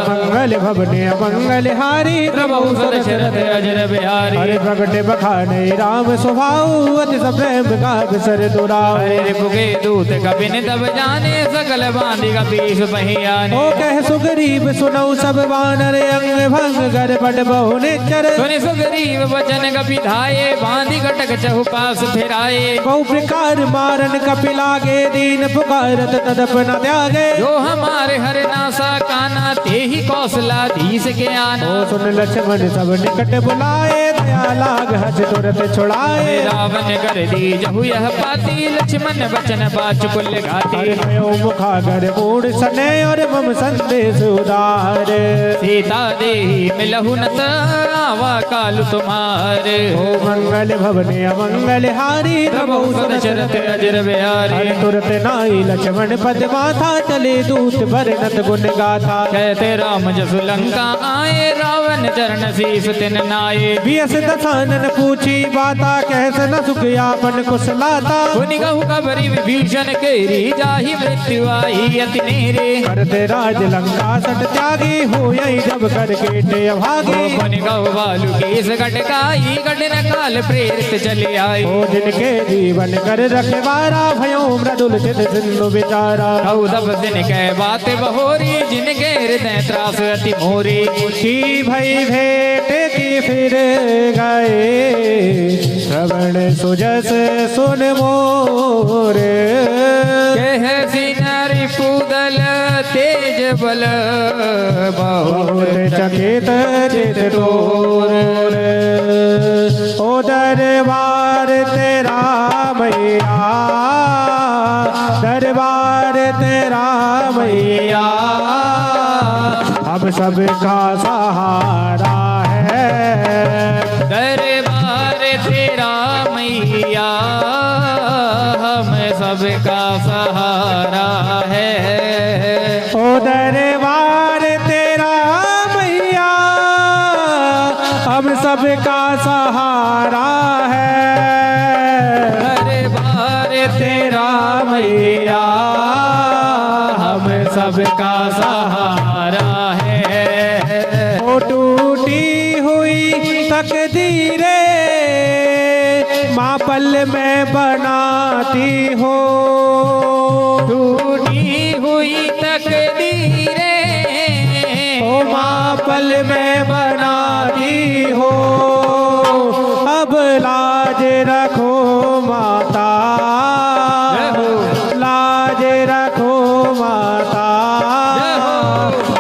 मंगल भवने अमंगल हारी, प्रभु दशरथ अजर बिहारी। हरे प्रगटे बखाने राम स्वभाव, अति सप्रेम का बिसर दुराव। हरे रिपुके दूत कपिन तब जाने, सकल बांधि कपीस पहियाने। ओ कह सुग्रीव सुनऊ सब वानर, अंग भंग कर बट बहु निचर। सुनि सुग्रीव वचन कपि धाये, बांधि कटक चहुपास फिराए। बहु प्रकार मारन कपि लागे, दीन पुकारत तदप न त्यागे। जो हमारे हर नासा काना, ते ही कौशलाधीश के आना। ओ सुन लक्ष्मण सब निकट बुलाए, दया लाग हस तुरत छुड़ाए। रावण कर दी जहु यह पाती, लक्ष्मण वचन बाच कुल घाती। मुखागर मूड सने, और मम संदेश उदार। सीता देहि मिलहु नत, आवा काल तुम्हारे। ओ मंगल भवने अमंगल हारी, प्रभु दशरथ अजर बिहारी। तुरत नाई लक्ष्मण पद माथा, चले दूत भरनत गुण गाथा। कहते राम जसु लंका आए, रावण चरण शीस तिन नाये। बियस दसानन पूछी बाता, कहस न सुख यापन कुशलाता। सुनि कहु खबरि विभीषण केरी, जाहि मृत्यु आई अति नेरे। करते राज लंका सट त्यागी, हो यही जब कर केटे अभागी। सुनि कहु बालु केस कटकाई, कठिन काल प्रेरित चले आई। ओ जिनके जीवन कर रखवारा, भयो मृदुल चित सिंधु विचारा। कहु तब दिन कह बात बहोरी, जिनके हृदय त्रास अति मोरी। की भई भेंट की फिर गए, श्रवण सुजस सुन मोर। कहसी नारी पूदल तेज बल, बहुत चकित चित तोर। ओ दरबार तेरा मैया, दरबार तेरा मैया, हम सबका सहारा है। दरबार तेरा मैया, हम सबका सहारा है। ओ दरबार तेरा मैया, हम सबका सहारा है। दरबार तेरा मैया, हम सबका सहारा है। ओ टूटी हुई तकदीरे, माँ पल में बनाती हो। टूटी हुई तकदीरे, ओ माँ पल में बनाती हो। अब लाज रखो माता, लाज रखो माता,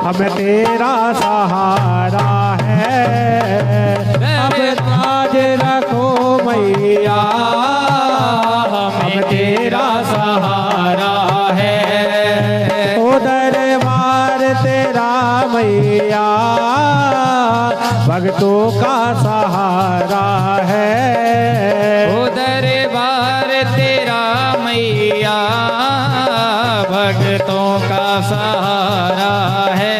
हमें तेरा सहारा है। अब लाज रखो मैया, हम तेरा सहारा है। ओ दरबार तेरा मैया, भक्तों का सहारा है। ओ दरबार तेरा मैया, भक्तों का सहारा है।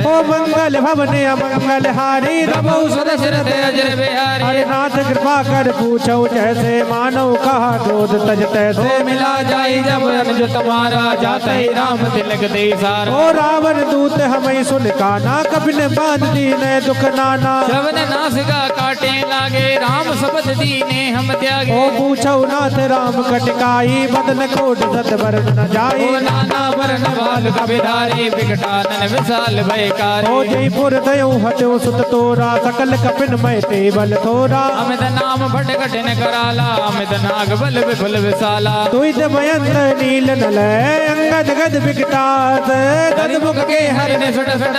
ओ मंगल भवने अमंगल हारी, प्रभु दशरथ अजर बिहारी। हरे नाथ कृपा कर पूछो, जैसे मानव कहा क्रोध तज तैसे। तो मिला जाई जब अनुज तुम्हारा, जाते ही राम तिलक दे सारा। ओ रावण दूत हमें सुन काना, कपिन बांध दीने दुख नाना। श्रवण नासिका काटे लागे, राम शपथ दीने हम त्यागे। ओ पूछो नाथ राम कटकाई, बदन कोट सत वरण न जाई। ओ नाना वरण भाल कबिधारी, विकटानन विशाल भयकारी। ओ जय पुर दयो हत्यो सुत तोरा सकल कपिन मैं ते बल थोरा अमित नाम भट कठिन कराला अमित नाग बल विपुल विशाला तुझ मयंत नील नल अंगद गद विकटास गद मुख के हरिण सुट सुट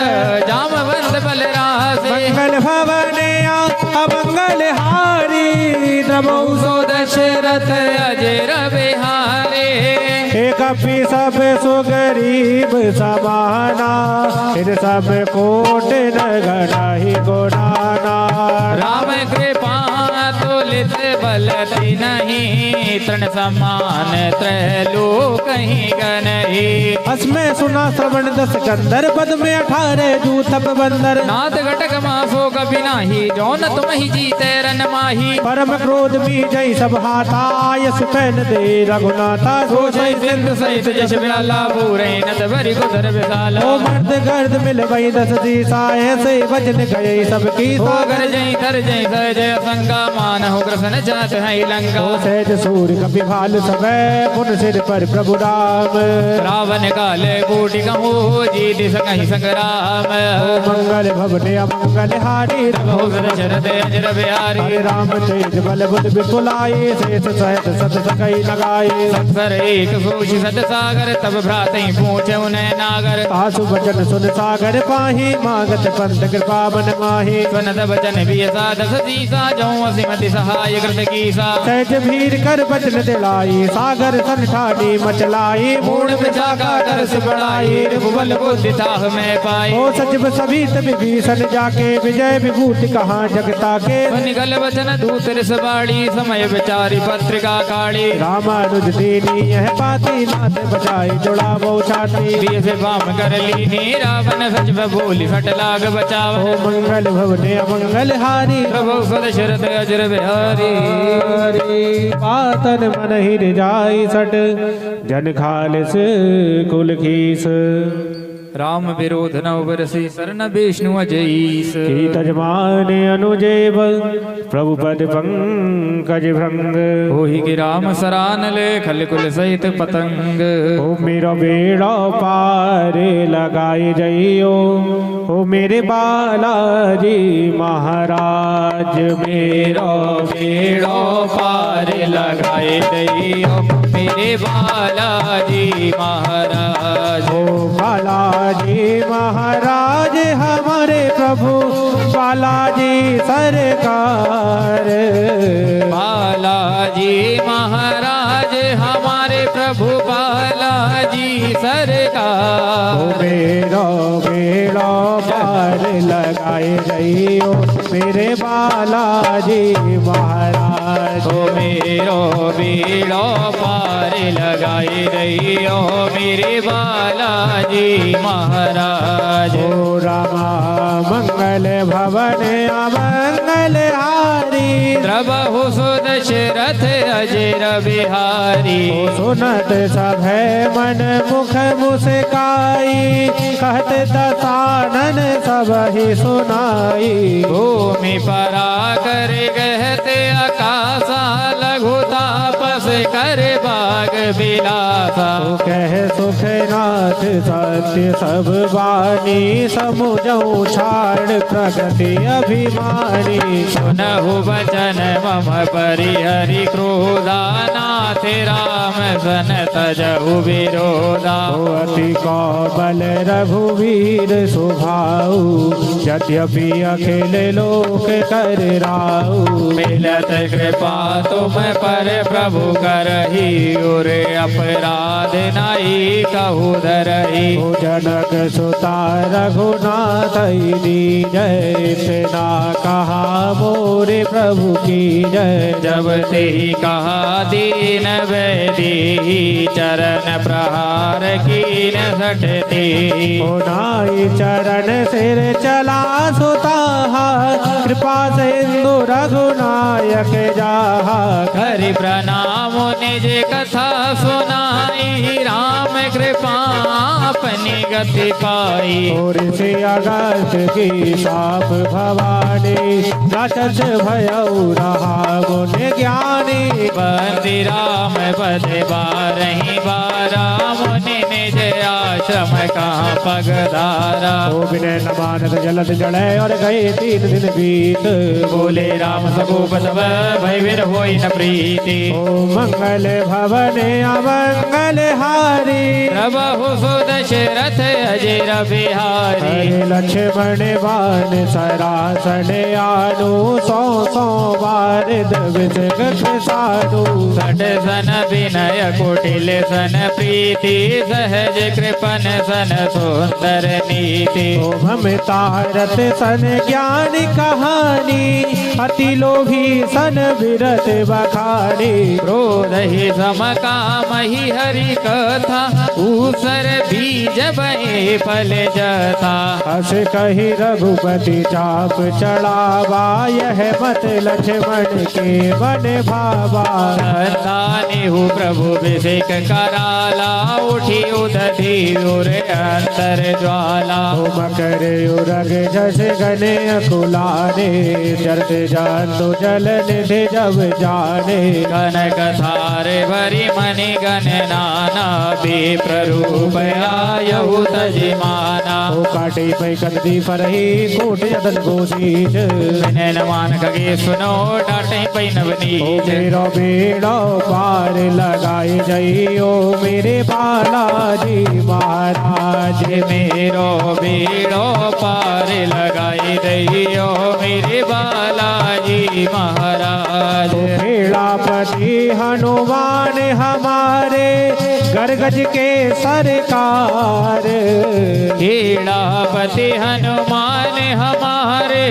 जामवंत बल रासे मंगल भवने अमंगल हारी नमो सो दशरथ अजर बिहारे एक सब सुगरीब समाना इन सब कोट न गणाहि गुणाना राम कृपा तुलित बलति नहीं तृण समान त्रैलोक कहीं गनहि असमय सुना श्रवण दस कंदर पद में 18 जूथप बंदर नाथ घटक मासो कभी नाही जौन तुम ही जीते रन माही परम क्रोध मी जय सब हाथा यस पैन दे रघुनाथा सो जय सिंधु सहित जश व्याला पूरे नत भरी गुदर विशाला ओ मर्द गर्द मिल वही 10 दिशा ऐसे वचन गए सबकी सागर जय तर जय जय जय संगा मान हो कृष्ण जात है लंका सहज सूर्य कपि भाल सबे पुन सिर पर प्रभु राम रावण काले बूटी कहूँ जीत सकहि संग्राम मंगल भवने अमंगल हारी बहुत दशरथ अजर बिहारी हरे राम तेज बल बुद्ध विपुलाई शेष सहित सत सकई लगाए सत्सर एक सोच सत सागर तब भ्राते पूछे उन्हें नागर आसु वचन सुन सागर पाही मागत पंथ कृपा मन माही सुनत वचन भी साधस सीसा जो असिमति सहाय कृत कीसा सहज भीर कर बचन दिलाई सागर सन ठानी मचलाई मूड बिछा कर सुबड़ाई रघुबल बुद्धि ताह में पाई ओ सचिव सभी विभीषण जाके विजय विभूति कहाँ जगता के निकल वचन दूत रिसबाड़ी समय विचारी पत्रिका काली रामानुज दीनी यह पाती नाथ बचाई जुड़ा वो छाती दिए से बाम कर लीनी रावण सच बोली फट लाग बचाव ओ मंगल भवने अमंगल हारी प्रभु दशरथ अजर बिहारी पातन मन हिर जाई सट जन खालिस कुल खीस राम विरोध न बरसी शरण विष्णु अजईस की तजमान अनुजेव प्रभु पद पंकज भृंग होहि कि राम सरान ले खल कुल सहित पतंग ओ मेरा बेड़ा पार लगाए जइयो ओ मेरे बालाजी महाराज मेरा बेड़ा पार लगाए जइयो मेरे बालाजी महाराज ओ बालाजी महाराज हमारे प्रभु बालाजी सरकार बालाजी महाराज हमारे प्रभु बालाजी सरकार ओ मेरो बेड़ा पार लगाए रहियो मेरे बालाजी महाराज ओ मेरो बेड़ा पार लगाए रहियो मेरे बालाजी महाराज ओ रामा मंगल भवन अमंगल हारी द्रबहु सो दशरथ अजर बिहारी ओ सुनत सब है मन मुख मुस्काई कहत दसानन सब ही सुनाई भूमि परा कर गहते आकाशा लघु तापस कर बाग बिलासा ओ कह सुखनाथ सत्य सब बानी समुझऊ छाड़ प्रगति अभिमानी सुनहु वचन मम परिहरि क्रोधा नाथ राम सन तजहु विरोधा ओ अति कौबल रघुवीर सुभाऊ यद्यपि अखिल लोक कर राऊ मिलत कृपा तुम पर प्रभु करही उरे अपराध नाई कहु धरही ओ जनक सुता रघुनाथ जय इतना कहा मोरे प्रभु की जय जब ते ही कहा दीन वैदी चरण प्रहार कीन सटती ओ नाई चरण सिर चला सुता कृपा सिंधु रघुनायक जाहा हरि प्रणाम निज कथा सुनाई राम कृपा अपनी गति पाई और से अगस्त की साप भवानी राक्षस भयऊ रहा गुण ज्ञानी बंदी राम पद बारही बारा मुनि निज आश श्रम का पगधारा। ओ विनय न मानत जलद जड़े और गए 3 दिन बीत। बोले राम सगोप सब भय विन होई न प्रीति। ओ मंगल भवन अमंगल हारी। प्रभु सुदशरथ अजर बिहारी। हरे लक्ष्मण बाण सरासन आनु 100 बार दविसक सानु। सट सन विनय कुटिल सन प्रीति। सहज कृपन सन सुंदर नीति। ओ ममता रत सन ज्ञान कहानी। अति लोभी सन विरत बखानी। क्रोध ही सम काम ही हरि कथा। ऊसर बीज बहे फल जथा। हस कही रघुपति चाप चढ़ावा। यह मत लक्ष्मण के मन भावा। संतानेहु प्रभु अभिषेक कराला। उठी उदधि उर अंतर ज्वाला। मकर उरग जस गने अकुलाने। चरत जान तो जल निधि जब जाने। कनक थारे भरी मणि गण नाना। विप्र रूप आयहु तजिमाना। ओ काटे पै कंदी फरही कोट यदन गोशीज। विनय मान खगे सुनो डांटे पै ओ नवनीत। मेरो बेड़ो पार लगाए जइयो मेरे बालाजी महाराज। मेरो बेड़ो पार लगाई दैयो मेरे बालाजी महाराज। खेड़ापति हनुमान हमारे गरगज के सरकार। खेड़ापति हनुमान हमारे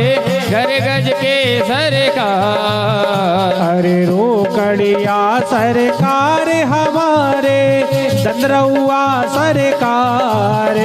गरगज के सरकार। अरे रोकड़िया सरकार हमारे चंद्रउआ सरकार।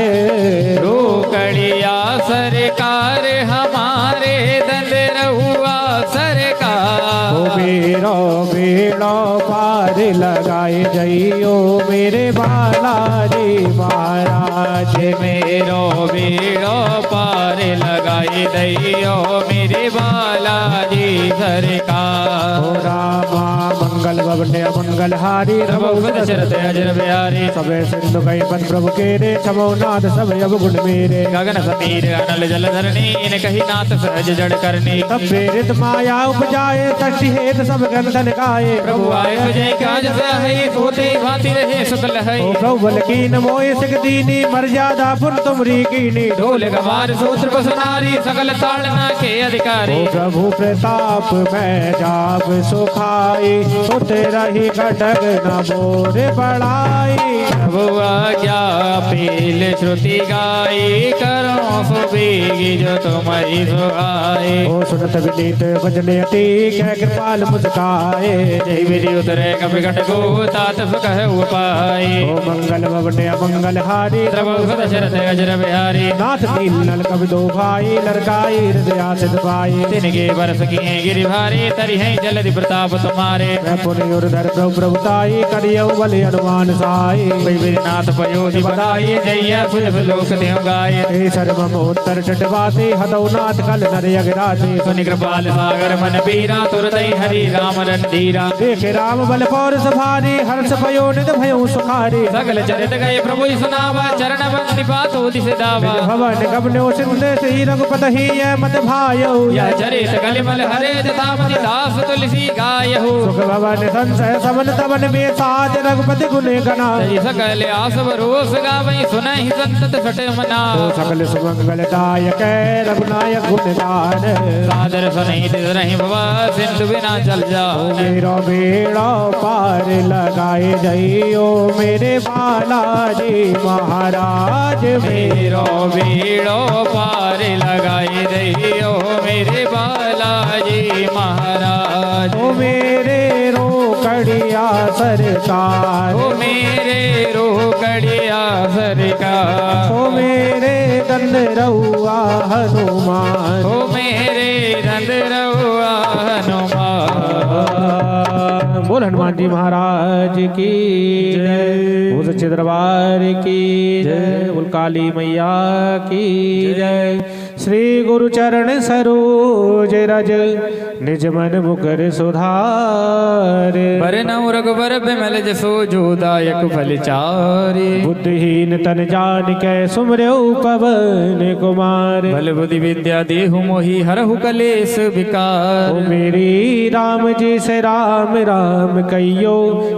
रोकड़िया सरकार हमारे दंदरहुआ सरकार। ओ मेरो बेड़ो पार लगाए जइयो मेरे बालाजी महाराज। मेरो बेड़ो पार लगाई दैयो मेरे बालाजी सरकार। ओ रामा मंगल भवन अमंगल हारी। प्रभु दशरथ अजर बिहारी। सबे सिंधु कई पद प्रभु के रे छमो नाथ सब अवगुण मेरे। गगन समीर अनल जल धरनी। इन कही नाथ सहज जड़ करनी। सब प्रेरित माया उपजाए तष्टि हेत सब गंधन गाए। प्रभु आए विजय काज सहे। सोते भांति रहे सुकल है। ओ प्रभु बल कीन मोहि सिख दीनी। मर्यादा पुर तुमरी कीनी। ढोल गवार सूत्र बसनारी। सकल ताड़ना के अधिकारी। ओ प्रभु प्रताप मैं जाप सुखाई। उते रही घटक न बोर बढ़ाई। प्रभु आज्ञा पील श्रुति गाई। करो सुबीगी जो तुम्हारी सुहाई। ओ सुनत विनीत भजन अति कह कृपाल मुस्काए। जय विधि उतरे कपि घटको तात सुख है उपाय। ओ मंगल भवन अमंगल हारी। प्रभु दशरथ अजर बिहारी। नाथ नील नल कवि दो भाई। लड़काई हृदय सिद्ध पाई। तिनके बरस किए गिरि भारी। तरि है जलधि प्रताप तुम्हारे। मैं पुण्य उर्धर प्रभु प्रभुताई। करियौ बल हनुमान साई। नाथ पयोधि बधाई। जय सुजस लोक देव गाय। हे सर्वम उत्तर चटवासी। हतौ नाथ कल नर यगरासी। सुनि कृपाल सागर मन पीरा। तुरतै हरि राम रंधीरा। देखे राम बल पौरुष भारी। हर्ष भयो निध भयो सुखारी। सकल चरित गए प्रभु सुनावा। चरण बंदि पातो दिस दावा। भवन गबनो सिंधे श्री रघुपत ही मत भायौ। यह चरित कलिमल हरे जतामति दास तुलसी गायहु। सुख भवन संसय समन तवन में साज। रघुपति गुण गना। जय सकल आसव रोस गावई। सुनहि संतत सट मना। ओ सकल सुमंगल दायक रघुनायक गुण गान। सादर सुनहि दिस रहि भवा। सिंधु बिना चल जाओ। मेरो बेड़ा पार लगाए जइयो मेरे बालाजी महाराज। मेरो बेड़ो पार लगाई दैयो मेरे बालाजी महाराज। ओ मेरे रोकड़िया सरकार। ओ मेरे रोकड़िया सरकार। ओ मेरे दंडरउआ हनुमान। ओ मेरे दंडरउआ हनुमान। बोल हनुमान जी महाराज की जय। बोल सच्चे दरबार की जय। बोल काली मैया की जय। श्री गुरु चरण सरोज रज निज मन मुकर सुधार। बरनउँ रघुबर बिमल जसो जोदायक फल चारि। बुद्धिहीन तन जान कै सुमर्यो पवन कुमार। बल बुद्धि विद्या देहु मोहि हरहु कलेश विकार। ओ मेरी राम जी से राम राम कहियो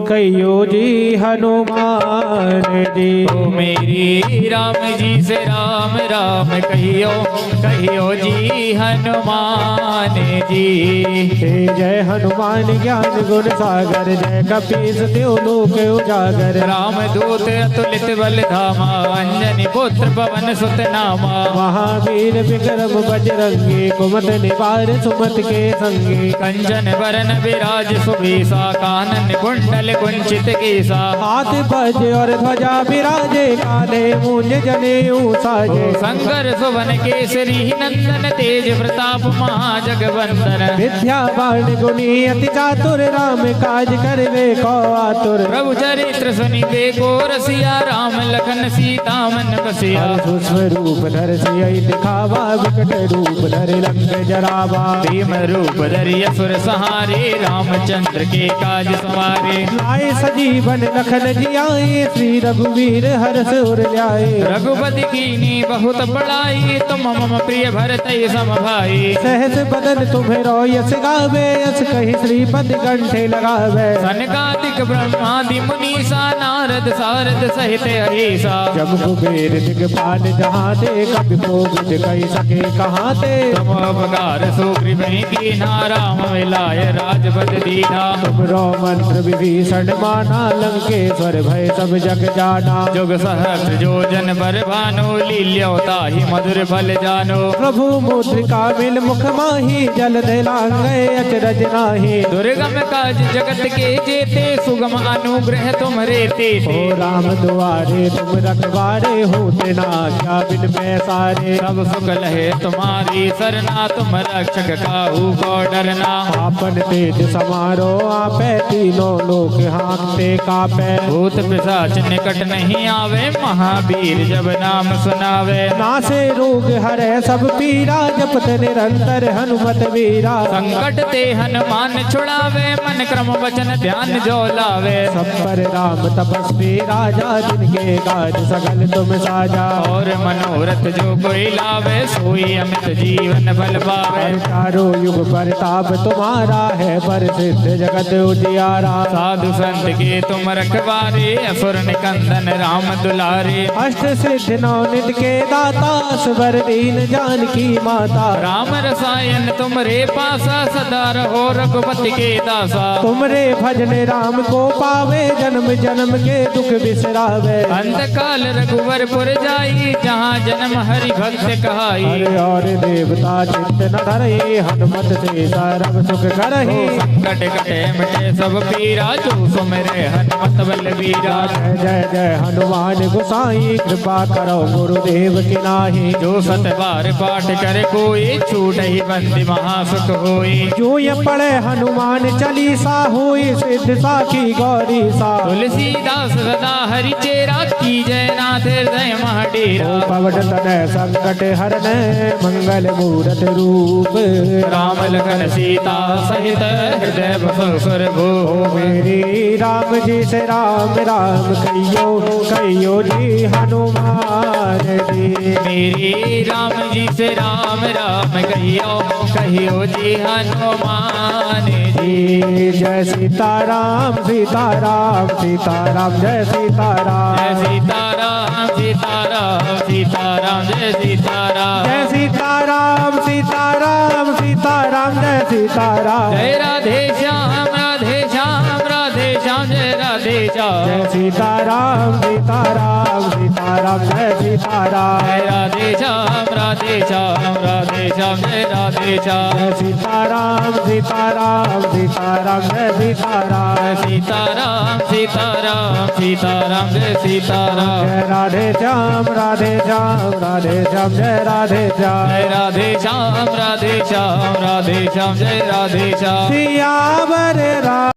कहियो जी हनुमान जी। ओ मेरी राम जी से राम राम कहियो कहियो जी हनुमान जी। हे जय हनुमान ज्ञान गुण सागर जय कपीस तिहु लोक उजागर। राम दूत अतुलित बल धामा अंजनी पुत्र पवन सुत नामा। महावीर विक्रम बजरंगी कुमत निवार सुमत के संगी। कंचन बरन विराज सुबेसा कानन कुंडल कुंचित केसा। हाथ बज और ध्वजा विराजे काले मूंज जनेऊ साजे। शंकर सुवन केसरी नंदन तेज प्रताप महाजगवंदन। विद्यावान गुणी अति चातुर राम काज करवे को आतुर। प्रभु चरित्र सुनिबे को रसिया राम लखन सीता मन बसिया। सूक्ष्म रूप धर सियहि दिखावा विकट रूप धर लंक जरावा। भीम रूप धरि असुर सहारे रामचंद्र के काज सवारे। लाए सजीवन लखन जियाए श्री रघुवीर हरष उर ल्याए। रघुपति कीनी बहुत बड़ाई तुम मम प्रिय भरत सम भाई। सहस बदन तुम्हें यश गावे यश कही श्रीपद कंठे लगावे। सनकादिक ब्रह्मादि मुनीसा नारद सारद सहित अहिसा। जब कुबेर दिगपाल जहाँ ते कभी कोविद कही सके कहाँ ते। तुम उपकार सुग्रीव कीन्हा राम मिलाय राजपद दीना। तुमरो मंत्र विभीषण माना लंकेश्वर भय सब जग जाना। जुग सहस्र योजन पर भानु लील्योताहि मधुर फल जानो। प्रभु मुद्रिका मिल मुख माही जल दिलांगे अचरज नाही। दुर्गम काज जगत के जेते सुगम अनुग्रह तुम्हारे तेते। ओ राम दुआरे तुम रखवारे होते ना क्या बिन पैसारे। सब सुख लहे तुम्हारी सरना तुम रक्षक काहू को डरना। आपन तेज समारो आपे तीनों लोक हाँकते कापे। भूत पिशाच निकट नहीं आवे महावीर जब नाम सुनावे। नासे रोग हरे सब पीरा जपत निरंतर हनुमत वीरा। संकट ते हनुमान छुड़ावे मन क्रम वचन ध्यान जो लावे। सब पर राम तपस्वी राजा जिनके काज सगल तुम साजा। और मनोरथ जो कोई लावे सोई अमित जीवन फल पावे। चारों युग परताप तुम्हारा है पर सिद्ध जगत उजियारा। साधु संत के तुम रखवारे असुर निकंदन राम दुलारे। अष्ट सिद्ध नौ निध के दाता स्वर दीन जानकी माता। राम रसायन तुमरे पासा सदा रहो रघुपति के दासा। तुमरे भजन राम को पावे जन्म जन्म के दुख बिसरावे। अंत काल रघुवरपुर जाई जहाँ जन्म हरि भक्त कहाई। हरि और देवता चित्त न धरहि हनुमत से सर्व सुख करहि। संकट कटे मिटे सब पीरा जो सुमिरे हनुमत बलबीरा। जय जय जय हनुमान गोसाई कृपा करो गुरुदेव की नाही। जो सत बार पाठ करे कोई छूट ही बंदी महासुख होई। जो ये पढ़े हनुमान चालीसा हुई सिद्ध साखी गौरी सा। तुलसीदास सदा हरि चेरा की जय नाथ हृदय महडेरा। ओ पवन तनय संकट हरन मंगल मूरत रूप। राम लखन सीता सहित हृदय बसो सुर भूप। मेरी राम जी से राम राम कहियो कहियो जी हनुमान जी। मेरी राम जी से राम राम कहियो कहियो जी हनुमान जी। जय सीताराम सीताराम सीताराम जय सीताराम। जय सीताराम सीताराम सीताराम जय सीताराम। जय सीताराम सीताराम सीताराम जय सीताराम। जय राधे श्याम राधे श्याम राधे श्याम जय राधे श्याम। जय सीताराम सीताराम सीताराम जय सीताराम। जय राधे श्याम राधे श्याम राधे श्याम जय राधे श्याम। जय सीताराम सीताराम सीताराम जय सीताराम। जय सीताराम सीताराम सीताराम जय सीताराम। जय राधे श्याम राधे श्याम राधे श्याम जय राधे श्याम। जय राधे श्याम राधे श्याम राधे श्याम जय राधे श्याम। सियावर राम।